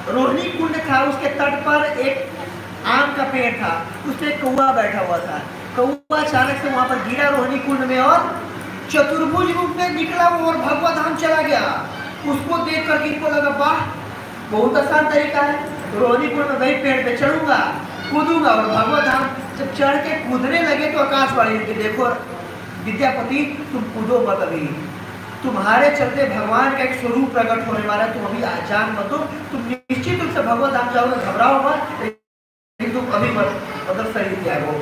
रोहिणी कुंड था उसके तट पर एक आम का पेड़ था, उसमें एक कौवा बैठा हुआ था। कौवा अचानक से वहां पर गिरा रोहिणी कुंड में और चतुर्भुज रूप में निकला वो और भगवा धाम चला गया। उसको देख कर इनको लगा वाह, बहुत आसान तरीका है, रोहिणी कुंड में वही पेड़ पे चढ़ूंगा, कूदूंगा और भगवा धाम। जब चढ़ के कूदने लगे तो आकाशवाणी की देखो विद्यापति, तुम कूदो मत, अभी तुम्हारे चलते भगवान का एक स्वरूप प्रकट होने वाला है, तुम अभी जान मत दो, तुम निश्चित रूप से भगवत धाम जाओगे, घबराओ मत, लेकिन तुम अभी मत मतलब शरीर त्यागो।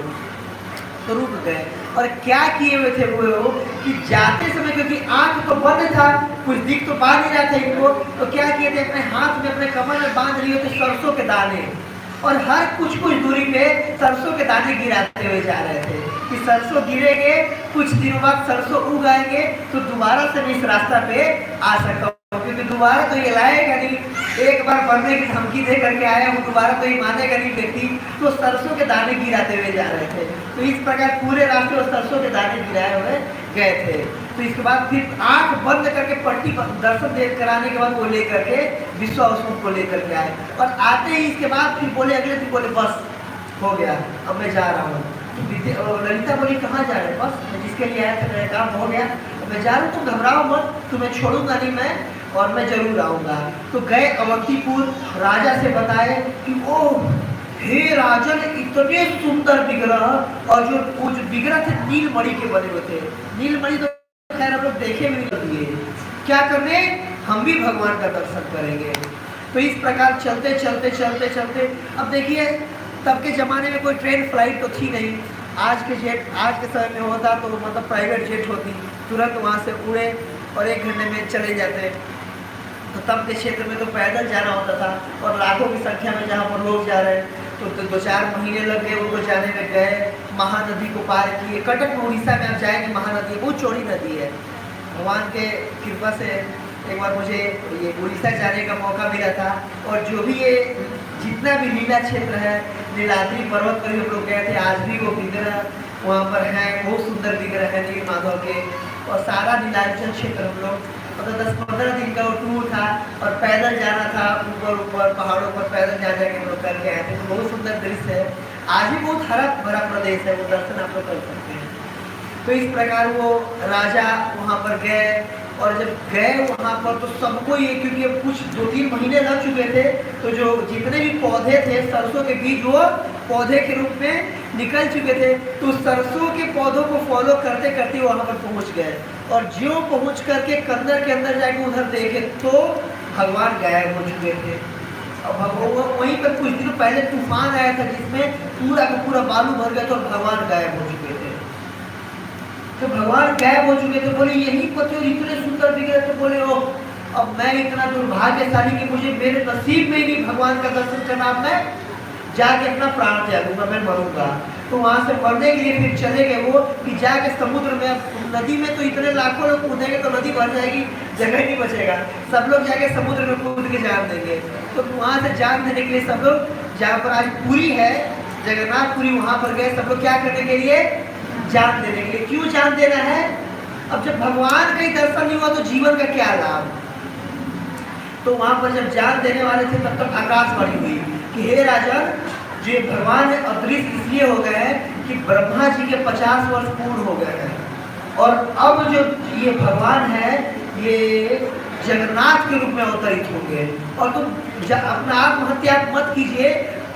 तो रुक गए और क्या किए हुए थे वो कि जाते समय, क्योंकि आंख तो बंद था, कुछ दिख तो पा नहीं रहा था इनको, तो क्या किए थे अपने हाथ में, अपने कमर में बांध लिए थे सरसों के दाने, और हर कुछ कुछ दूरी पे सरसों के दाने गिराते हुए जा रहे थे कि सरसों गिरेंगे, कुछ दिनों बाद सरसों उग आएंगे तो दोबारा से मैं इस रास्ता पे आ सकता हूँ, क्योंकि दोबारा तो ये लाएगा नहीं, एक बार मरने की धमकी दे करके आया हूँ, दोबारा तो ये मानेगा नहीं व्यक्ति। तो सरसों के दाने गिराते हुए जा रहे थे। तो इस प्रकार पूरे रास्ते वो सरसों के दाने गिराए हुए गए थे। तो इसके बाद फिर आंख बंद करके पट्टी दर्शन दे कराने के बाद वो लेकर के विश्वासुर को लेकर के आए, और आते ही इसके बाद फिर बोले, अगले दिन बोले बस हो गया, अब मैं जा रहा हूँ। तो ललिता बोली कहाँ जा रहे, बस मैं जिसके लिए आया था मेरा काम हो गया, मैं जा रहा हूँ, तुम घबराओ मत, तुम्हें छोड़ूंगा नहीं मैं, और मैं जरूर आऊंगा। तो गए अवंतीपुर, राजा से बताए कि ओह हे राजन, इतने सुंदर विग्रह, और जो विग्रह थे नीलमणि के बने हुए थे। नीलमणि तो खैर हम लोग देखे भी नहीं दिए, क्या करने, हम भी भगवान का दर्शन करेंगे। तो इस प्रकार चलते चलते चलते चलते, अब देखिए तब के ज़माने में कोई ट्रेन फ्लाइट तो थी नहीं, आज के समय में होता तो मतलब प्राइवेट जेट होती, तुरंत वहाँ से उड़े और 1 घंटे में चले जाते। तो तब के क्षेत्र में तो पैदल जाना होता था, और लाखों की संख्या में जहाँ पर लोग जा रहे हैं, तो 2-4 महीने लग गए उनको जाने में। गए, महानदी को पार किए, कटक में उड़ीसा में आप जाएंगे, महानदी बहुत चौड़ी नदी है। भगवान के कृपा से एक बार मुझे ये उड़ीसा जाने का मौका मिला था, और जो भी ये जितना भी लीला क्षेत्र है, नीलाद्री पर्वत पर हम लोग गए थे, आज भी वो विग्रह वहाँ पर है, बहुत सुंदर विग्रह है नील माधव के, और सारा नीलांचल क्षेत्र हम लोग मतलब 10-15 दिन का वो टूर था, और पैदल जाना था, ऊपर ऊपर पहाड़ों पर पैदल जा जाके हम लोग करके आए थे। तो बहुत सुंदर दृश्य है, आज भी बहुत हरा भरा प्रदेश है, वो दर्शन आप लोग कर सकते हैं। तो इस प्रकार वो राजा वहाँ पर गए, और जब गए वहाँ पर तो सबको ये, क्योंकि अब कुछ 2-3 महीने लग चुके थे, तो जो जितने भी पौधे थे सरसों के बीज वो पौधे के रूप में निकल चुके थे। तो सरसों के पौधों को फॉलो करते करते वहाँ पर पहुँच गए, और जो पहुँच करके कंदर के अंदर जाके उधर देखे तो भगवान गायब हो चुके थे। अब वहीं पर कुछ दिन पहले तूफान आया था जिसमें पूरा का पूरा बालू भर गया था, और भगवान गायब हो चुके थे। तो भगवान गायब हो चुके थे, बोले यही पति और इतने सुंदर दिख रहे थे, बोले ओ अब मैं इतना दुर्भाग्यशाली कि मुझे मेरे नसीब में ही नहीं भगवान का दर्शन करना, अब मैं जाके अपना प्राण त्यागूंगा, मैं मरूंगा। तो वहाँ से मरने के लिए फिर चले गए वो कि जाके समुद्र में, नदी में तो इतने लाखों लोग कूदेंगे तो नदी भर जाएगी, जगह नहीं बचेगा, सब लोग जाके समुद्र में कूद के जान देंगे। तो वहाँ से जान देने के लिए सब लोग, जहाँ पर आज पुरी है जगन्नाथपुरी, वहाँ पर गए सब लोग क्या करने के लिए, जान देने के लिए। क्यों जान देना है, अब जब भगवान का ही दर्शन नहीं हुआ तो जीवन का क्या लाभ। तो वहां पर जब जान देने वाले थे तब तक आकाशवाणी हुई, कि हे राजन, जो भगवान अदृश्य इसलिए हो गए हैं कि ब्रह्मा जी के 50 वर्ष पूर्ण हो गए हैं, और अब जो ये भगवान है ये जगन्नाथ के रूप में अवतरित होंगे। और तुम अपना आत्महत्या मत कीजिए।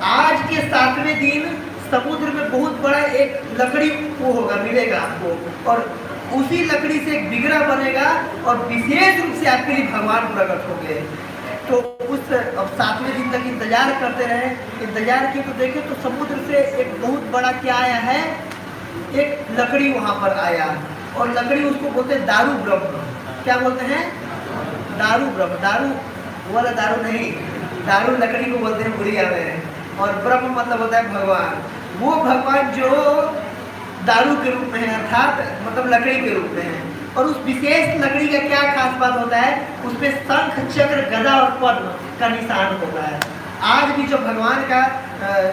आज के 7वें दिन समुद्र में बहुत बड़ा एक लकड़ी वो होगा, मिलेगा आपको, और उसी लकड़ी से एक बिगड़ा बनेगा और विशेष रूप से आपके लिए भगवान प्रकट होंगे। तो उस अब 7वें दिन तक इंतजार करते रहे। इंतजार किए तो देखे तो समुद्र से एक बहुत बड़ा क्या आया है, एक लकड़ी वहां पर आया, और लकड़ी उसको बोलते हैं दारू ब्रह्म। क्या बोलते हैं? दारू ब्रह्म। दारू वाला दारू नहीं, दारू लकड़ी को बोलते हैं उड़िया में, और ब्रह्म मतलब होता है भगवान। वो भगवान जो दारू के रूप में है, अर्थात मतलब लकड़ी के रूप में है। और उस विशेष लकड़ी का क्या खास बात होता है, उसमें शंख चक्र गदा और पद्म का निशान होता है। आज भी जो भगवान का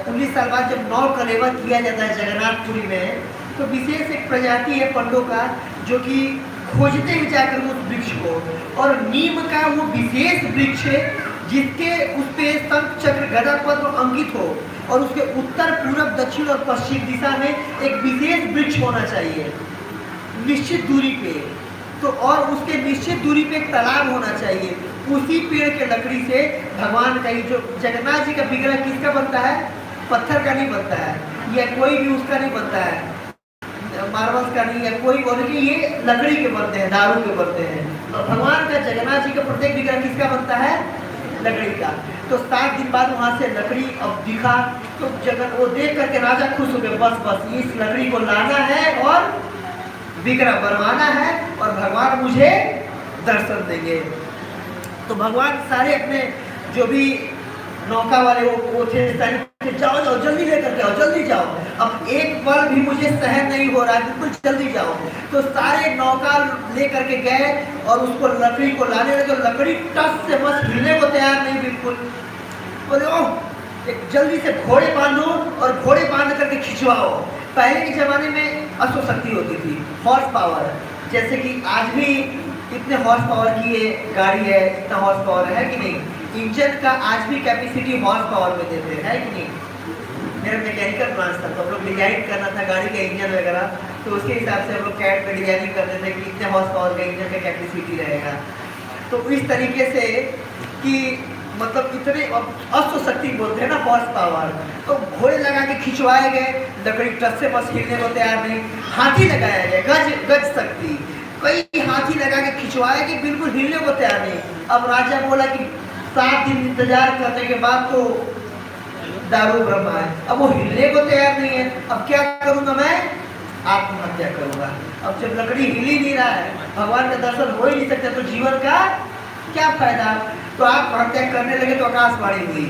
19 साल बाद जब 9 कलेवर किया जाता है जगन्नाथपुरी में, तो विशेष एक प्रजाति है पंडों का जो कि खोजते हैं जाकर उस वृक्ष को, और नीम का वो विशेष वृक्ष है जिसके उस पे शंख चक्र गदा पद्म अंकित हो, और उसके उत्तर पूर्व दक्षिण और पश्चिम दिशा में एक विशेष वृक्ष होना चाहिए निश्चित दूरी पे। तो और उसके निश्चित दूरी पे एक तालाब होना चाहिए। उसी पेड़ के लकड़ी से भगवान का जो जगन्नाथ जी का विग्रह किसका बनता है? पत्थर का नहीं बनता है, या कोई भी उसका नहीं बनता है, मार्बल्स का नहीं, या कोई और की, ये लकड़ी के बनते हैं, दारू के बनते हैं। और भगवान का जगन्नाथ जी का प्रत्येक विग्रह किसका बनता है? लकड़ी का। तो 7 दिन बाद वहां से लकड़ी अब दिखा, तो जगन वो देख करके राजा खुश हो गए, बस बस इस लकड़ी को लाना है और विग्रह बनवाना है, और भगवान मुझे दर्शन देंगे। तो भगवान सारे अपने जो भी नौका वाले वो थे, जाओ जाओ जल्दी लेकर के आओ, जल्दी जाओ, अब एक पल भी मुझे सहन नहीं हो रहा है, बिल्कुल जल्दी जाओ। तो सारे नौका लेकर के गए और उसको लकड़ी को लाने लगे। लकड़ी टस से बस हिलने को तैयार नहीं, बिल्कुल। बोले ओह एक जल्दी से घोड़े बांधो और घोड़े बांध करके खिंचवाओ। पहले के जमाने में अश्वशक्ति होती थी, हॉर्स पावर, जैसे कि आज भी इतने हॉर्स पावर की ये गाड़ी है, इतना हॉर्स पावर है कि नहीं। इंजन का आज भी कैपेसिटी हॉर्स पावर में देते हैं कि नहीं। मेरा मैकेनिकल ब्रांच था, तो हम लोग डिजाइन करना था गाड़ी का इंजन वगैरह, तो उसके हिसाब से हम लोग कैट में डिजाइनिंग करते थे कि इतने हॉर्स पावर का इंजन का कैपेसिटी रहेगा। तो इस तरीके से कि मतलब इतने अश्वशक्ति बोलते हैं ना, हॉर्स पावर। तो घोड़े लगा के खिंचवाए गए, लकड़ी टस से बस हिलने को तैयार नहीं। हाथी लगाया गया, गज शक्ति, कई हाथी लगा के खिंचवाए कि बिल्कुल हिलने को तैयार नहीं। अब राजा बोला कि 7 दिन इंतजार करने के बाद तो दारू ब्रह्मा है, अब वो हिलने को तैयार नहीं है, अब क्या करूंगा मैं? आत्महत्या करूंगा। अब जब लकड़ी हिल ही नहीं रहा है, भगवान का दर्शन हो ही नहीं सकता, तो जीवन का क्या फायदा? तो आत्महत्या करने लगे। तो आकाशवाणी हुई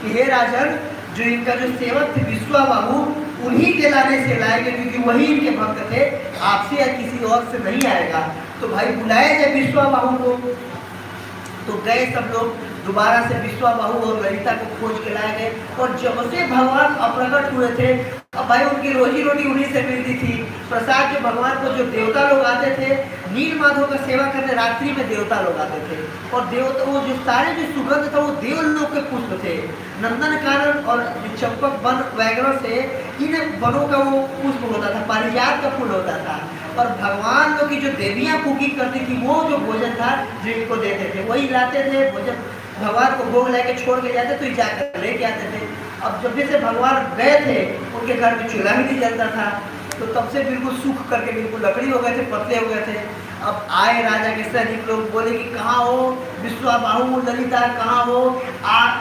कि हे राजन, जो इनका जो सेवक थे विश्वाबाहु, उन्हीं के लाने से लाएंगे, क्योंकि वही इनके भक्त थे, आपसे या किसी और से नहीं आएगा। तो भाई बुलाए जाए विश्वाबाहु को। तो गए सब लोग, दोबारा से विश्वाबाहु और ललिता को खोज के लाए गए। और जब से भगवान अप्रकट हुए थे, अब भाई उनकी रोजी रोटी उन्हीं से मिलती थी। प्रसाद जो भगवान को जो देवता लोग आते थे, नील माधव का सेवा करने रात्रि में देवता लोग आते थे, और देवता वो जो सारे जो सुगंध था वो देवलोक के पुष्प थे। नंदन कानन और चंपक वन वगैरह से इन वनों का वो पुष्प होता था, पारिजात का फूल होता था। और भगवान लोग की जो देवियाँ कुकिंग करती थी, वो जो भोजन था जो इनको देते थे वही लाते थे। भोजन भगवान को भोग लेके छोड़ के जाते तो जाकर लेके आते थे। अब जब से भगवान गए थे, उनके घर में चूल्हा भी नहीं जलता था, तो तब से बिल्कुल सूख करके बिल्कुल लकड़ी हो गए थे, पतले हो गए थे। अब आए राजा के सैनिक लोग, बोले कि कहाँ हो विश्वाबाहु, ललिता कहाँ हो,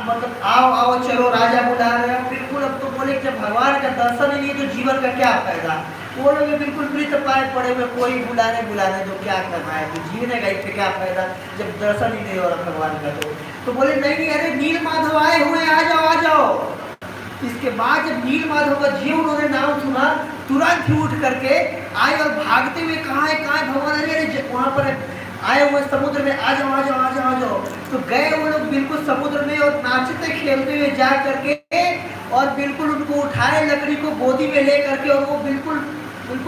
मतलब आओ आओ चलो, राजा बुला रहे हैं। बिल्कुल अब तो बोले जब भगवान का दर्शन ही नहीं तो जीवन का क्या फायदा। वो लोग बिल्कुल मृत पाए पड़े हुए, कोई बुला रहे तो क्या करना है, तो जीने का इससे क्या फायदा जब दर्शन ही नहीं हो रहा भगवान का। तो बोले नहीं नहीं, अरे नील माधव आए हुए, आ जाओ आ जाओ। इसके बाद जब नील माधव का जीव उन्होंने नाम सुना, तुरंत ही उठ करके आए और भागते हुए कहाँ है भगवान, अरे वहाँ पर आए हुए समुद्र में, आ जाओ आ जाओ आ जाओ आ जाओ। तो गए वो लोग बिल्कुल समुद्र में, और नाचते खेलते हुए जा करके और बिल्कुल उनको उठाए, लकड़ी को गोदी में ले करके, और वो बिल्कुल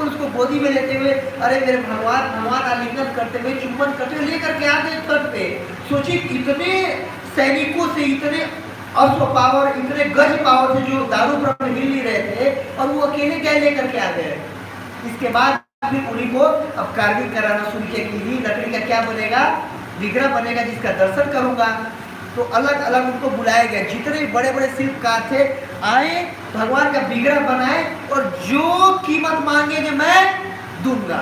उसको गोदी में लेते हुए, अरे मेरे भगवान आलिंगन करते हुए, चुम्बन करते हुए लेकर के आ गए तट पे। सोचिए इतने सैनिकों से, इतने अश्व पावर, इतने गज पावर थे जो दारू पर हिल नहीं रहे थे, और वो अकेले क्या लेकर के आ गए। इसके बाद फिर उन्हीं को अब कार्विंग कराना शुरू किया कि ये लकड़ी का क्या बनेगा, विग्रह बनेगा जिसका दर्शन करूंगा। तो अलग अलग उनको बुलाया गया, जितने बड़े बड़े शिल्पकार थे आए, भगवान का विग्रह बनाए, और जो कीमत मांगेंगे मैं दूंगा।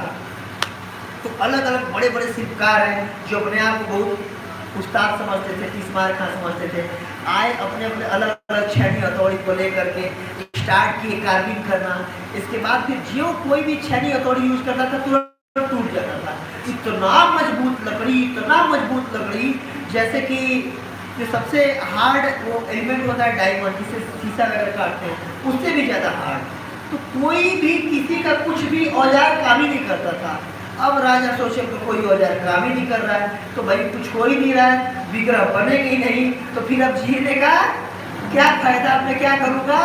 तो अलग अलग बड़े बड़े शिल्पकार हैं जो अपने आप को बहुत उस्ताद समझते थे, तीसमार खां समझते थे, आए अपने अपने अलग अलग छैनी हथौड़ी को लेकर के स्टार्ट किए कार्विंग करना। इसके बाद फिर जो कोई भी छैनी हथौड़ी यूज करता था तुरंत टूट जाता था। इतना मजबूत लकड़ी, इतना मजबूत लकड़ी, जैसे कि जो सबसे हार्ड वो एलिमेंट होता है डायमंड, जिसे शीशा वगैरह काटते हैं, उससे भी ज़्यादा हार्ड। तो कोई भी किसी का कुछ भी औजार काम ही नहीं करता था। अब राजा सोचे तो कोई औजार काम ही नहीं कर रहा है, तो भाई कुछ हो ही नहीं रहा है, विग्रह बनेगा ही नहीं, तो फिर अब जीने का क्या फायदा, अब मैं क्या करूँगा,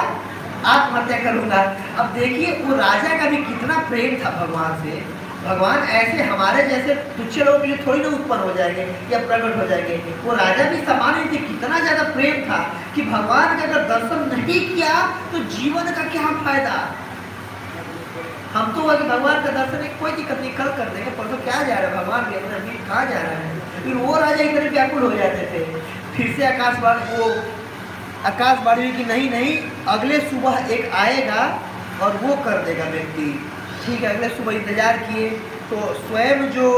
आत्महत्या करूँगा। अब देखिए वो राजा का भी कितना प्रेम था भगवान से। भगवान ऐसे हमारे जैसे तुच्छ लोगों के लिए थोड़ी ना उत्पन्न हो जाएंगे या प्रकट हो जाएंगे। वो राजा भी सामान्य थे, कितना ज़्यादा प्रेम था कि भगवान का अगर दर्शन नहीं किया तो जीवन का क्या फायदा। हम तो अगर भगवान का दर्शन कोई दिक्कत नहीं, कल कर देंगे, परसों क्या जा रहा है, भगवान भी अपना भी कहाँ जा रहा है। फिर वो राजा इतने व्याकुल हो जाते थे। फिर से आकाशवाणी हुई कि नहीं नहीं, अगले सुबह एक आएगा और वो कर देगा व्यक्ति। ठीक है, अगले सुबह इंतजार किए तो स्वयं जो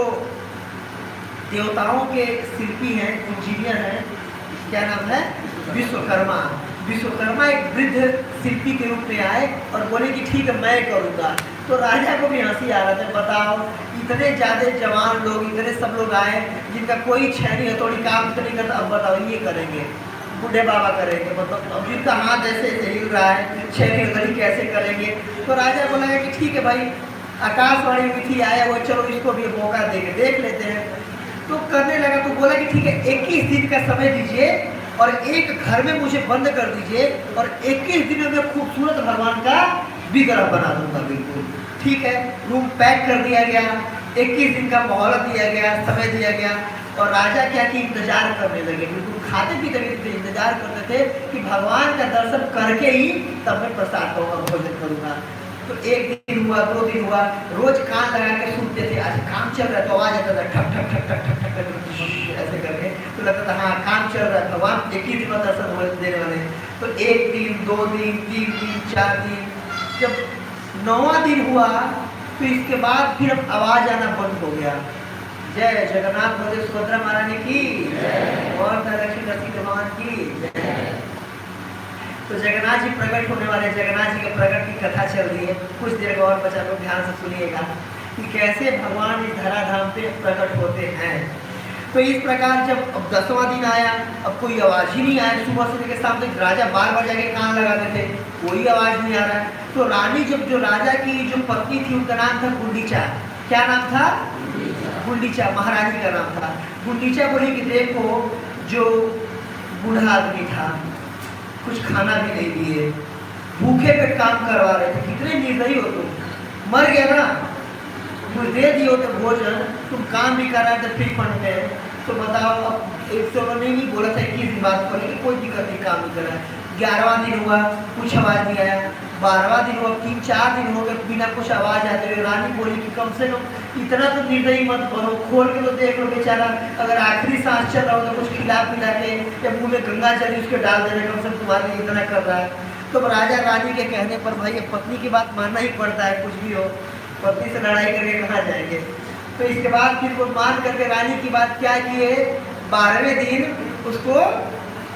देवताओं के शिल्पी हैं, इंजीनियर हैं, क्या नाम है, विश्वकर्मा। विश्वकर्मा एक वृद्ध शिल्पी के रूप में आए और बोले कि ठीक है मैं करूँगा। तो राजा को भी हंसी आ रहा था, बताओ इतने ज़्यादा जवान लोग, इतने सब लोग आए जिनका कोई छैनी हथौड़ी काम तो नहीं करता, अब बताओ ये करेंगे, बूढ़े बाबा करेंगे, मतलब अब जिनका हाथ ऐसे हिल रहा है, छैनी हथौड़ी कैसे करेंगे। तो राजा बोला कि ठीक है भाई, आकाशवाणी हुई थी, आया वो, चलो इसको भी मौका देके देख लेते हैं। तो करने लगा, तो बोला कि ठीक है 21 दिन का समय दीजिए और एक घर में मुझे बंद कर दीजिए और 21 दिन में खूबसूरत भगवान का विग्रह बना दूंगा। बिल्कुल ठीक है, रूम पैक कर दिया गया, 21 दिन का मोहलत दिया गया, समय दिया गया। और राजा क्या कि इंतजार करने लगे, बिल्कुल खाते पीते भी इंतजार करते थे कि भगवान का दर्शन करके ही तब मैं प्रसाद और भोजन करूँगा। तो एक दिन हुआ, 2 दिन हुआ, रोज कान लगा के सुनते थे। आज काम चल रहा है तो आवाज आता था ठक ठक ठक ठक ठक ठक ठक ऐसे करके, तो लगता था हाँ काम चल रहा है, भगवान 21 दिन में दर्शन देने वाले। तो 1 दिन, 2 दिन, 3 दिन, 4 दिन, जब 9वां दिन हुआ तो इसके बाद फिर अब आवाज आना बंद हो गया। जय जगन्नाथ बलदेव सुभद्रा महारानी की और लक्ष्मी नरसिंह भगवान की। तो जगन्नाथ जी प्रकट होने वाले, जगन्नाथ जी के प्रकट की कथा चल रही है। कुछ देर और बचा लोग ध्यान से सुनिएगा कि कैसे भगवान इस धराधाम पे प्रकट होते हैं। तो इस प्रकार जब अब 10वां दिन आया, अब कोई आवाज़ ही नहीं आया। सुबह से लेकर शाम तक राजा बार जाके कान लगाते थे, कोई आवाज़ नहीं आ रहा है। तो रानी जो राजा की जो पत्नी थी उनका नाम था गुंडीचा। क्या नाम था? गुंडीचा, महारानी का नाम था। गुंडीचा बोली कि देखो जो बूढ़ा आदमी था, कुछ खाना भी नहीं दिए, भूखे पे काम करवा रहे थे, कितने निर्दयी हो तुम, मर गया ना, कुछ दे दियो तो भोजन, तुम काम भी कर रहे थे फ्री फंड में, तो बताओ। अब एक तो नहीं बोला था 21 दिन बाद को, लेकिन कोई दिक्कत नहीं, काम नहीं कर रहा है। 11वां दिन हुआ, कुछ आवाज़ नहीं आया। 12वां दिन हुआ, 3-4 दिन हो गए बिना कुछ आवाज़ आते हुए। रानी बोली कि कम से कम इतना तो निर्दयी मत बनो, खोल के तो देख लो बेचारा, अगर आखिरी सांस चल रहा हो तो कुछ खिला पिला के या मुँह में गंगा जल उसके डाल देना, कम से कम तुम्हारे लिए इतना कर रहा है। तो राजा रानी के कहने पर भाई पत्नी की बात मानना ही पड़ता है, कुछ भी हो, पत्नी से लड़ाई करके कहाँ जाएंगे। तो इसके बाद फिर वो मान करके रानी की बात क्या किए, 12वें दिन उसको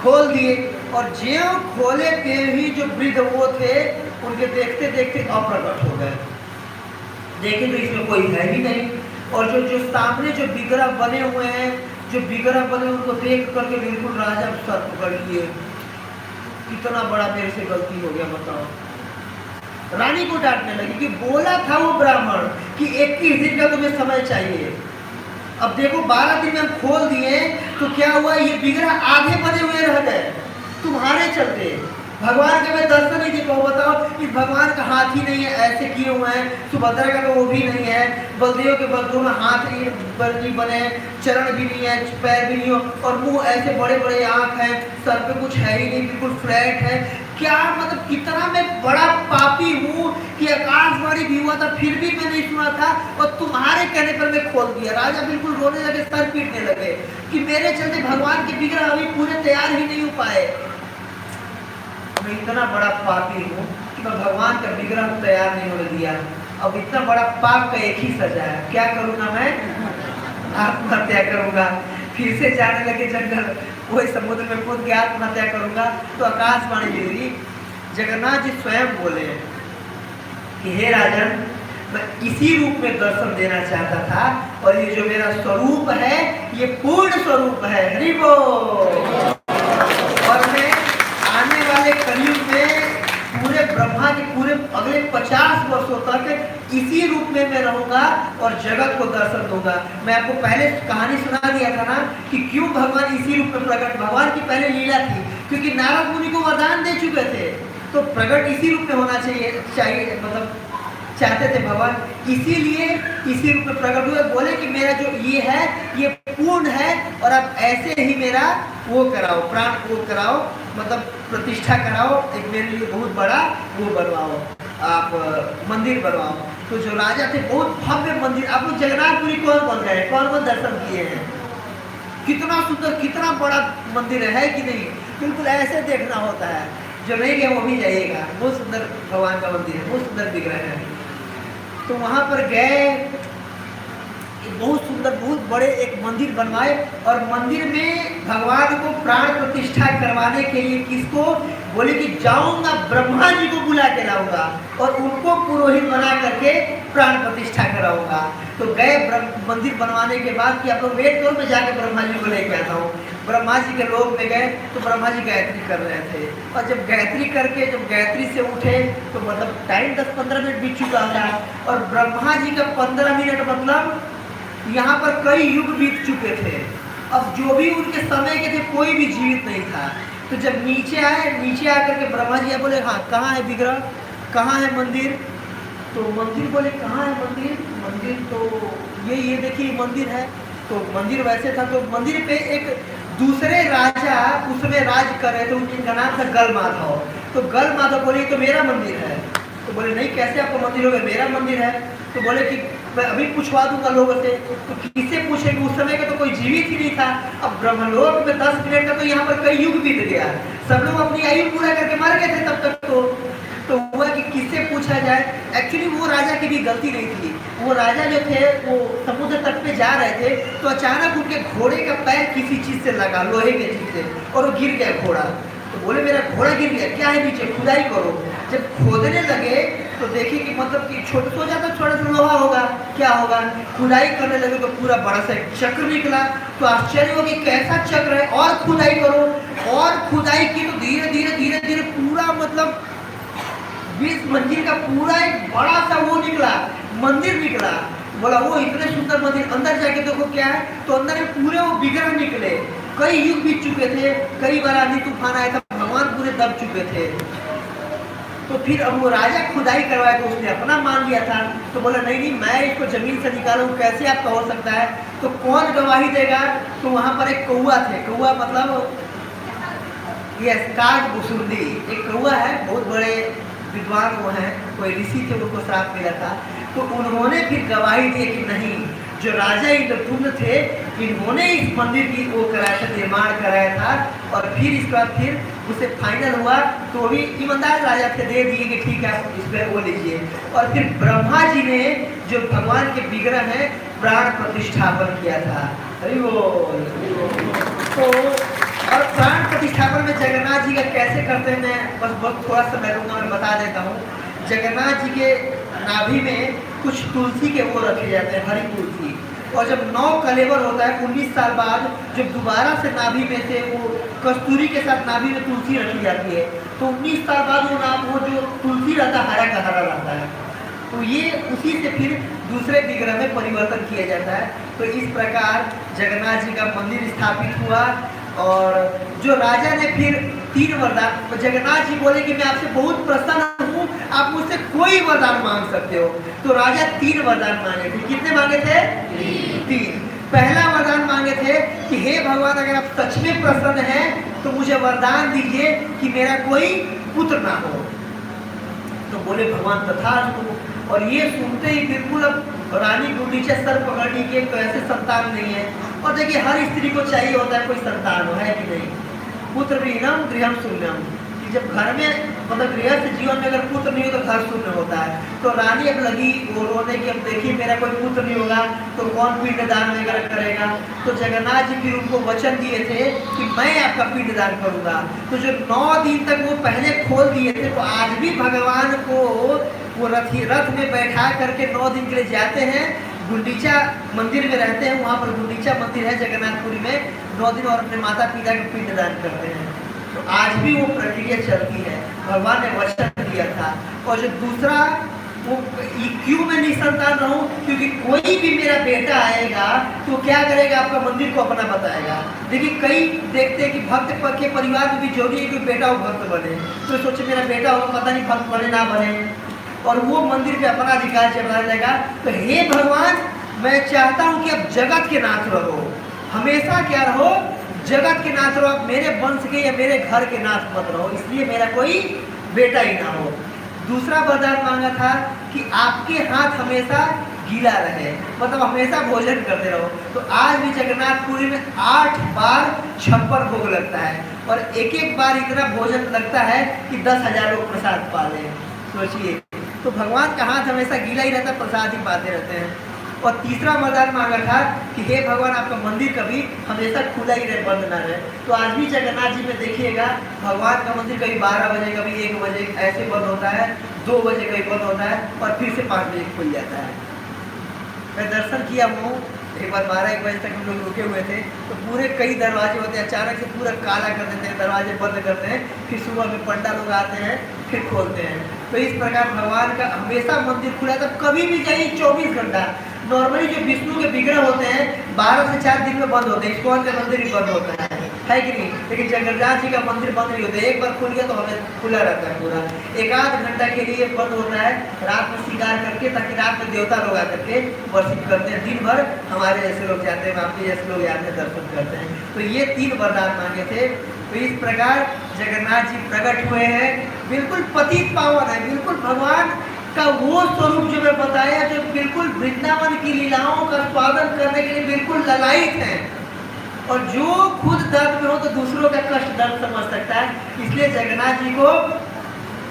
खोल दिए। और ज्यों खोले के ही जो वृद्ध वो थे उनके देखते देखते अप्रकट हो गए। देखे तो इसमें कोई है ही नहीं। और जो सामने जो विग्रह बने हुए हैं, जो विग्रह बने उनको देख करके बिल्कुल राजा सर पकड़ लिए, कितना बड़ा मेरे से गलती हो गया बताओ। रानी को डांटने लगी कि बोला था वो ब्राह्मण कि 21 दिन का तुम्हें समय चाहिए, अब देखो 12 दिन में हम खोल दिए तो क्या हुआ, ये विग्रह आधे बने हुए रह गए तुम्हारे चलते। भगवान के मैं दर्शन नहीं दे पाऊँ। बताओ, इस भगवान का हाथ ही नहीं है, ऐसे किए हुए हैं। सुभद्रा का तो वो भी नहीं है, बलदेव के दोनों हाथ नहीं बने, चरण भी नहीं है, पैर भी नहीं हो, और मुंह ऐसे बड़े बड़े आँख हैं, सर पे कुछ है ही नहीं, बिल्कुल फ्लैट है। क्या मतलब कितना मैं बड़ा पापी हूँ कि आकाशवाणी भी हुआ था फिर भी मैं नहीं सुना था, और तुम्हारे कहने पर मैं खोल दिया। राजा बिल्कुल रोने लगे, सर पीटने लगे कि मेरे चलते भगवान के विग्रह अभी पूरे तैयार ही नहीं हो पाए। मैं इतना बड़ा पापी हूँ कि मैं भगवान का विग्रह तैयार नहीं होने दिया। अब इतना बड़ा पाप का एक ही सजा है, क्या करूँगा मैं? आत्महत्या करूँगा। फिर से जाने लगे जंगल, वही समुद्र में कूद के आत्महत्या करूँगा। तो आकाशवाणी देवी जगन्नाथ जी स्वयं बोले कि हे राजन, मैं इसी रूप में दर्शन देना चाहता था, और ये जो मेरा स्वरूप है ये पूर्ण स्वरूप है। हरि बोल। और मैं आने वाले कलयुग में पूरे ब्रह्मा के पूरे अगले 50 वर्षों तक इसी रूप में मैं रहूंगा और जगत को दर्शन दूंगा। मैं आपको पहले कहानी सुना दिया था ना कि क्यों भगवान इसी रूप में प्रकट। भगवान की पहले लीला थी, क्योंकि नारद मुनि को वरदान दे चुके थे, तो प्रकट इसी रूप में होना चाहिए मतलब चाहते थे भगवान, इसीलिए इसी रूप में प्रकट हुए। बोले कि मेरा जो ये है ये पूर्ण है, और आप ऐसे ही मेरा वो कराओ, प्राण वो कराओ, मतलब प्रतिष्ठा कराओ, एक मेरे लिए बहुत बड़ा वो बनवाओ, आप मंदिर बनवाओ। तो जो राजा थे, बहुत भव्य मंदिर। आप लोग जगन्नाथपुरी कौन बन गए, कौन कौन दर्शन किए हैं? कितना सुंदर, कितना बड़ा मंदिर है कि नहीं? बिल्कुल ऐसे देखना होता है। जो नहीं गया वो भी जाइएगा, बहुत सुंदर भगवान का मंदिर है, बहुत सुंदर विग्रह है। तो वहाँ पर गए, बहुत सुंदर बहुत बड़े एक मंदिर बनवाए, और मंदिर में भगवान को प्राण प्रतिष्ठा करवाने के लिए किसको बोले कि जाऊंगा ब्रह्मा जी को बुला के लाऊंगा और उनको पुरोहित बना करके प्राण प्रतिष्ठा कराऊंगा। तो गए मंदिर बनवाने के बाद कि आप लोग वेट करो, मैं जाके ब्रह्मा जी को लेके आता हूँ। ब्रह्मा जी के लोक में गए तो ब्रह्मा जी गायत्री कर रहे थे, और जब गायत्री करके जब गायत्री से उठे तो मतलब टाइम 10-15 मिनट बीत चुका था, और ब्रह्मा जी का 15 मिनट मतलब यहाँ पर कई युग बीत चुके थे। अब जो भी उनके समय के थे कोई भी जीवित नहीं था। तो जब नीचे आए, नीचे आकर के ब्रह्मा जी बोले हाँ कहाँ है विग्रह, कहाँ है मंदिर? तो मंदिर बोले कहाँ है मंदिर? मंदिर तो ये देखिए मंदिर है। तो मंदिर वैसे था, तो मंदिर पे एक दूसरे राजा उसमें राज कर रहे थे, उनका नाम था गल माधव। तो गल माधव बोले तो मेरा मंदिर है। तो बोले नहीं, कैसे आपका मंदिर होगा, मेरा मंदिर है। तो बोले कि मैं अभी पूछवा दूंगा लोगों से। तो किससे पूछेंगे, उस समय का तो कोई जीवित ही नहीं था। अब ब्रह्मलोक में 10 मिनट का तो यहाँ पर कई युग बीत गया, सब लोग अपनी आयु पूरा करके मर गए थे तब तक। तो हुआ कि किससे पूछा जाए। एक्चुअली वो राजा की भी गलती नहीं थी। वो राजा जो थे वो समुद्र तट पे जा रहे थे, तो अचानक उनके घोड़े का पैर किसी चीज से लगा, लोहे के चीज से, और वो गिर गया घोड़ा। तो बोले मेरा घोड़ा गिर गया, क्या है नीचे, खुदाई करो। जब खोदने लगे तो देखिए कि मतलब कि छोटा सो जाता, छोटा सा लोहा होगा, क्या होगा, खुदाई करने लगे तो पूरा बड़ा सा चक्र निकला। तो आश्चर्य हो कि कैसा चक्र है, और खुदाई करो, और खुदाई की तो धीरे धीरे धीरे धीरे पूरा मतलब 20 मंजिल का पूरा एक बड़ा सा वो निकला, मंदिर निकला। बोला वो इतने सुंदर मंदिर, अंदर जाके देखो क्या है। तो अंदर में पूरे वो विग्रह निकले, कई युग बीत चुके थे, कई बार आंधी तूफान आया था, भगवान पूरे दब चुके थे। तो फिर अब वो राजा खुदाई करवाया तो उसने अपना मान लिया था। तो बोला नहीं नहीं, मैं इसको जमीन से निकालूं, कैसे आपका हो सकता है? तो कौन गवाही देगा? तो वहां पर एक कौआ थे, कौआ मतलब ये काग बुसुंडी, एक कौआ है, बहुत बड़े विद्वान वो हैं, कोई ऋषि थे, उनको श्राप मिला था। तो उन्होंने फिर गवाही दी कि नहीं, जो राजा इंद्रदुम्न थे इन्होंने इस मंदिर की वो कराया था, निर्माण कराया था। और फिर इसके बाद फिर उसे फाइनल हुआ, तो वो भी ईमानदार राजा थे, दे दिए कि ठीक है आप इस पर वो लीजिए। और फिर ब्रह्मा जी ने जो भगवान के विग्रह है प्राण प्रतिष्ठापन किया था। हरि बोल। तो और प्राण प्रतिष्ठापन में जगन्नाथ जी का कैसे करते हैं, मैं बस बहुत थोड़ा सा मैं लूँगा, मैं बता देता हूँ। जगन्नाथ जी के नाभि में कुछ तुलसी के वो रखे जाते हैं, हरी तुलसी। और जब 9 कलेवर होता है 19 साल बाद, जब दोबारा से नाभि में से वो कस्तूरी के साथ नाभि में तुलसी रखी जाती है, तो 19 साल बाद वो जो तुलसी रहता है हरा का हरा रहता है। तो ये उसी से फिर दूसरे विग्रह में परिवर्तन किया जाता है। तो इस प्रकार जगन्नाथ जी का मंदिर स्थापित हुआ। और जो राजा ने फिर 3 वरदान। तो जगन्नाथ जी बोले कि मैं आपसे बहुत प्रसन्न हूँ, आप मुझसे कोई वरदान मांग सकते हो। तो राजा 3 वरदान मांगे थे। कितने मांगे थे? 3। पहला वरदान मांगे थे कि हे भगवान, अगर आप सच में प्रसन्न हैं तो मुझे वरदान दीजिए कि मेरा कोई पुत्र ना हो। तो बोले भगवान तथास्तु। और ये सुनते ही बिल्कुल अब रानी गुंडीचा सर पकड़ ली कि तो ऐसे संतान नहीं है। और देखिए हर स्त्री को चाहिए होता है कोई संतान हो, है कि नहीं? पुत्र विहीनम गृहम शून्यम, कि जब घर में मतलब गृहस्थ जीवन में अगर पुत्र नहीं हो तो घर शून्य होता है। तो रानी अब लगी वो रोने की, अब देखिए मेरा कोई पुत्र नहीं होगा तो कौन पिंडदान वगैरह करेगा। तो जगन्नाथ जी फिर उनको वचन दिए थे कि मैं आपका पिंडदान करूंगा। तो जो 9 दिन तक वो पहले खोल दिए थे, तो आज भी भगवान को वो रथ में बैठा करके 9 दिन के लिए जाते हैं, गुंडीचा मंदिर में रहते हैं। वहाँ पर गुंडीचा मंदिर है जगन्नाथपुरी में, 9 दिन और अपने माता पिता को पिंडदान करते हैं। तो आज भी वो प्रक्रिया चलती है, भगवान ने वचन दिया था। और जो दूसरा, वो क्यों मैं निसंतान रहूं? क्योंकि कोई भी मेरा बेटा आएगा तो क्या करेगा, आपका मंदिर को अपना बताएगा। देखिए कई देखते हैं कि भक्त के परिवार में भी जरूरी है कि बेटा हो भक्त बने, तो सोचे मेरा बेटा हो, पता नहीं भक्त बने ना बने, और वो मंदिर पे अपना अधिकार चला जाएगा। तो हे भगवान, मैं चाहता हूँ कि अब जगत के नाथ रहो, हमेशा क्या रहो, जगत के नाथ रहो, आप मेरे वंश के या मेरे घर के नाथ मत रहो, इसलिए मेरा कोई बेटा ही ना हो। दूसरा वरदान मांगा था कि आपके हाथ हमेशा गीला रहे, मतलब हमेशा भोजन करते रहो। तो आज भी जगन्नाथपुरी में 8 बार 56 भोग लगता है, और एक एक बार इतना भोजन लगता है कि 10,000 लोग प्रसाद पा लें। सोचिए, तो भगवान का हाथ हमेशा गीला ही रहता है, प्रसाद ही पाते रहते हैं। और तीसरा वरदान मांगा था कि हे भगवान, आपका मंदिर कभी हमेशा खुला ही रहे, बंद ना रहे। तो आज भी जगन्नाथ जी में देखिएगा भगवान का मंदिर कभी 12 बजे, कभी 1 बजे ऐसे बंद होता है, 2 बजे कभी बंद होता है, और फिर से 5 बजे खुल जाता है। मैं दर्शन किया हूँ एक बार, 12-1 बजे तक हम लोग रुके हुए थे। तो पूरे कई दरवाजे होते हैं, अचानक से पूरा काला कर देते हैं, दरवाजे बंद करते हैं, फिर सुबह में पंडा लोग आते हैं, फिर खोलते हैं। तो इस प्रकार भगवान का हमेशा मंदिर खुला था, कभी भी जाइए 24 घंटा। नॉर्मली जो विष्णु के विग्रह होते हैं 12 से 4 दिन में बंद होते हैं, इस्कॉन का मंदिर भी बंद होता है कि नहीं? लेकिन जगन्नाथ जी का मंदिर बंद नहीं होता है, एक बार खुल गया तो हमें खुला रहता है पूरा। 1-8 घंटा के लिए बंद होता है, रात में श्रृंगार करके, ताकि रात में देवता लोग आकर के वर्शिप करते हैं। दिन भर हमारे जैसे लोग जाते हैं, आपके जैसे लोग आते हैं, दर्शन करते हैं। तो ये 3 वरदान मांगे थे। तो इस प्रकार जगन्नाथ जी प्रकट हुए हैं, बिल्कुल पतित पावन है, बिल्कुल भगवान का वो स्वरूप जो मैं बताया, जो बिल्कुल वृंदावन की लीलाओं का स्वागत करने के लिए बिल्कुल ललायित है। और जो खुद दर्द में हो तो दूसरों का कष्ट दर्द समझ सकता है, इसलिए जगन्नाथ जी को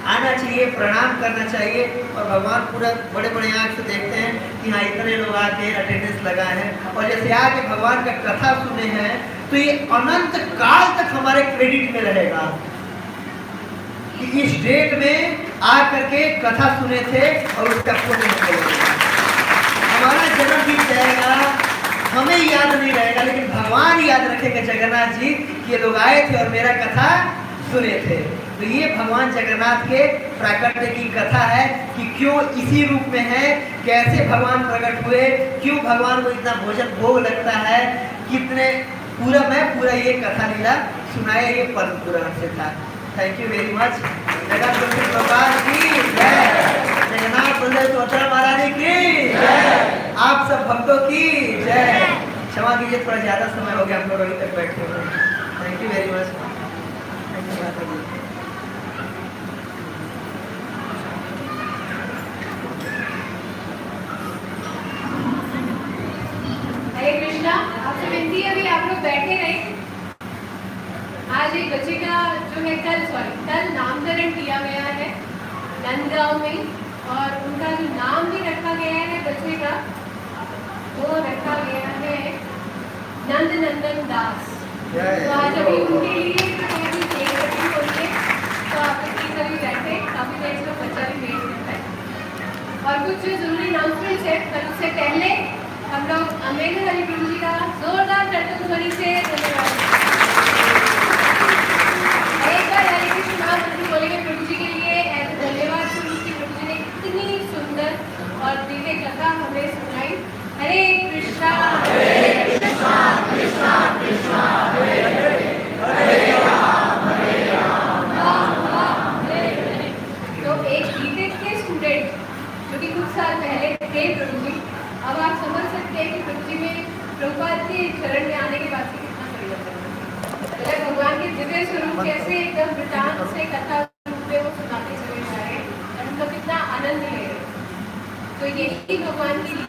आना चाहिए, प्रणाम करना चाहिए। और भगवान पूरा बड़े बड़े आँख से देखते हैं कि हाँ इतने लोग आके अटेंडेंस लगाए हैं, और जैसे आके भगवान का कथा सुने हैं तो ये अनंत काल तक हमारे क्रेडिट में रहेगा कि इस डेट में आ करके कथा सुने थे और उसका पुण्य मिलेगा। हमारा जन्म बीत जाएगा, हमें याद नहीं रहेगा, लेकिन भगवान याद रखेंगे जगन्नाथ जी कि ये लोग आए थे और मेरा कथा सुने थे। तो ये भगवान जगन्नाथ के प्राकट्य की कथा है कि क्यों इसी रूप में है, कैसे भगवान प्रकट हुए, क्यों भगवान को इतना भोजन भोग लगता है, कितने पूरा ये कथा लीला सुनाया, ये पद्म पुराण से था। Thank you very much. Jagannath की जय, जगन्नाथ बलदेव सुभद्रा महारानी की जय, आप सब भक्तों की जय। क्षमा कीजिए, थोड़ा ज़्यादा समय हो गया, हम लोग अभी तक बैठे हुए। Thank you very much. Hare Krishna, आपसे विनती है अभी आप लोग बैठे रहे। आज एक बच्चे का जो है कल नामकरण किया गया है नंदगांव में, और उनका जो नाम भी रखा गया है बच्चे का, वो रखा गया है नंद नंदन दास। तो आज अभी उनके लिए केक कटिंग होती है, तो आप प्लीज अभी बैठे, काफी देर से बच्चा भी वेट करता है। और कुछ जरूरी अनाउंसमेंट्स है, पर उससे पहले हम लोग अमेंद्र हरि प्रभु जी का जोरदार कर्तव्य ध्वनि से धन्यवाद। एक बार हरे कृष्ण महामंत्र बोलेंगे प्रभु जी के लिए, धन्यवाद प्रभु जी ने इतनी सुंदर और दिव्य कथा हमें सुनाई। हरे कृष्णा कृष्णा कृष्णा हरे हरे, हरे राम हे प्रभु जी। अब आप समझ सकते हैं कि प्रभु जी में प्रभुपाद के चरण में आने के बाद से कितना परिवर्तन है। मतलब भगवान के दिव्य स्वरूप कैसे एकदम वृतांत से कथा रूप में वो सुनाते चले जा रहे हैं और हम लोग कितना आनंद ले रहे हैं। तो यही भगवान की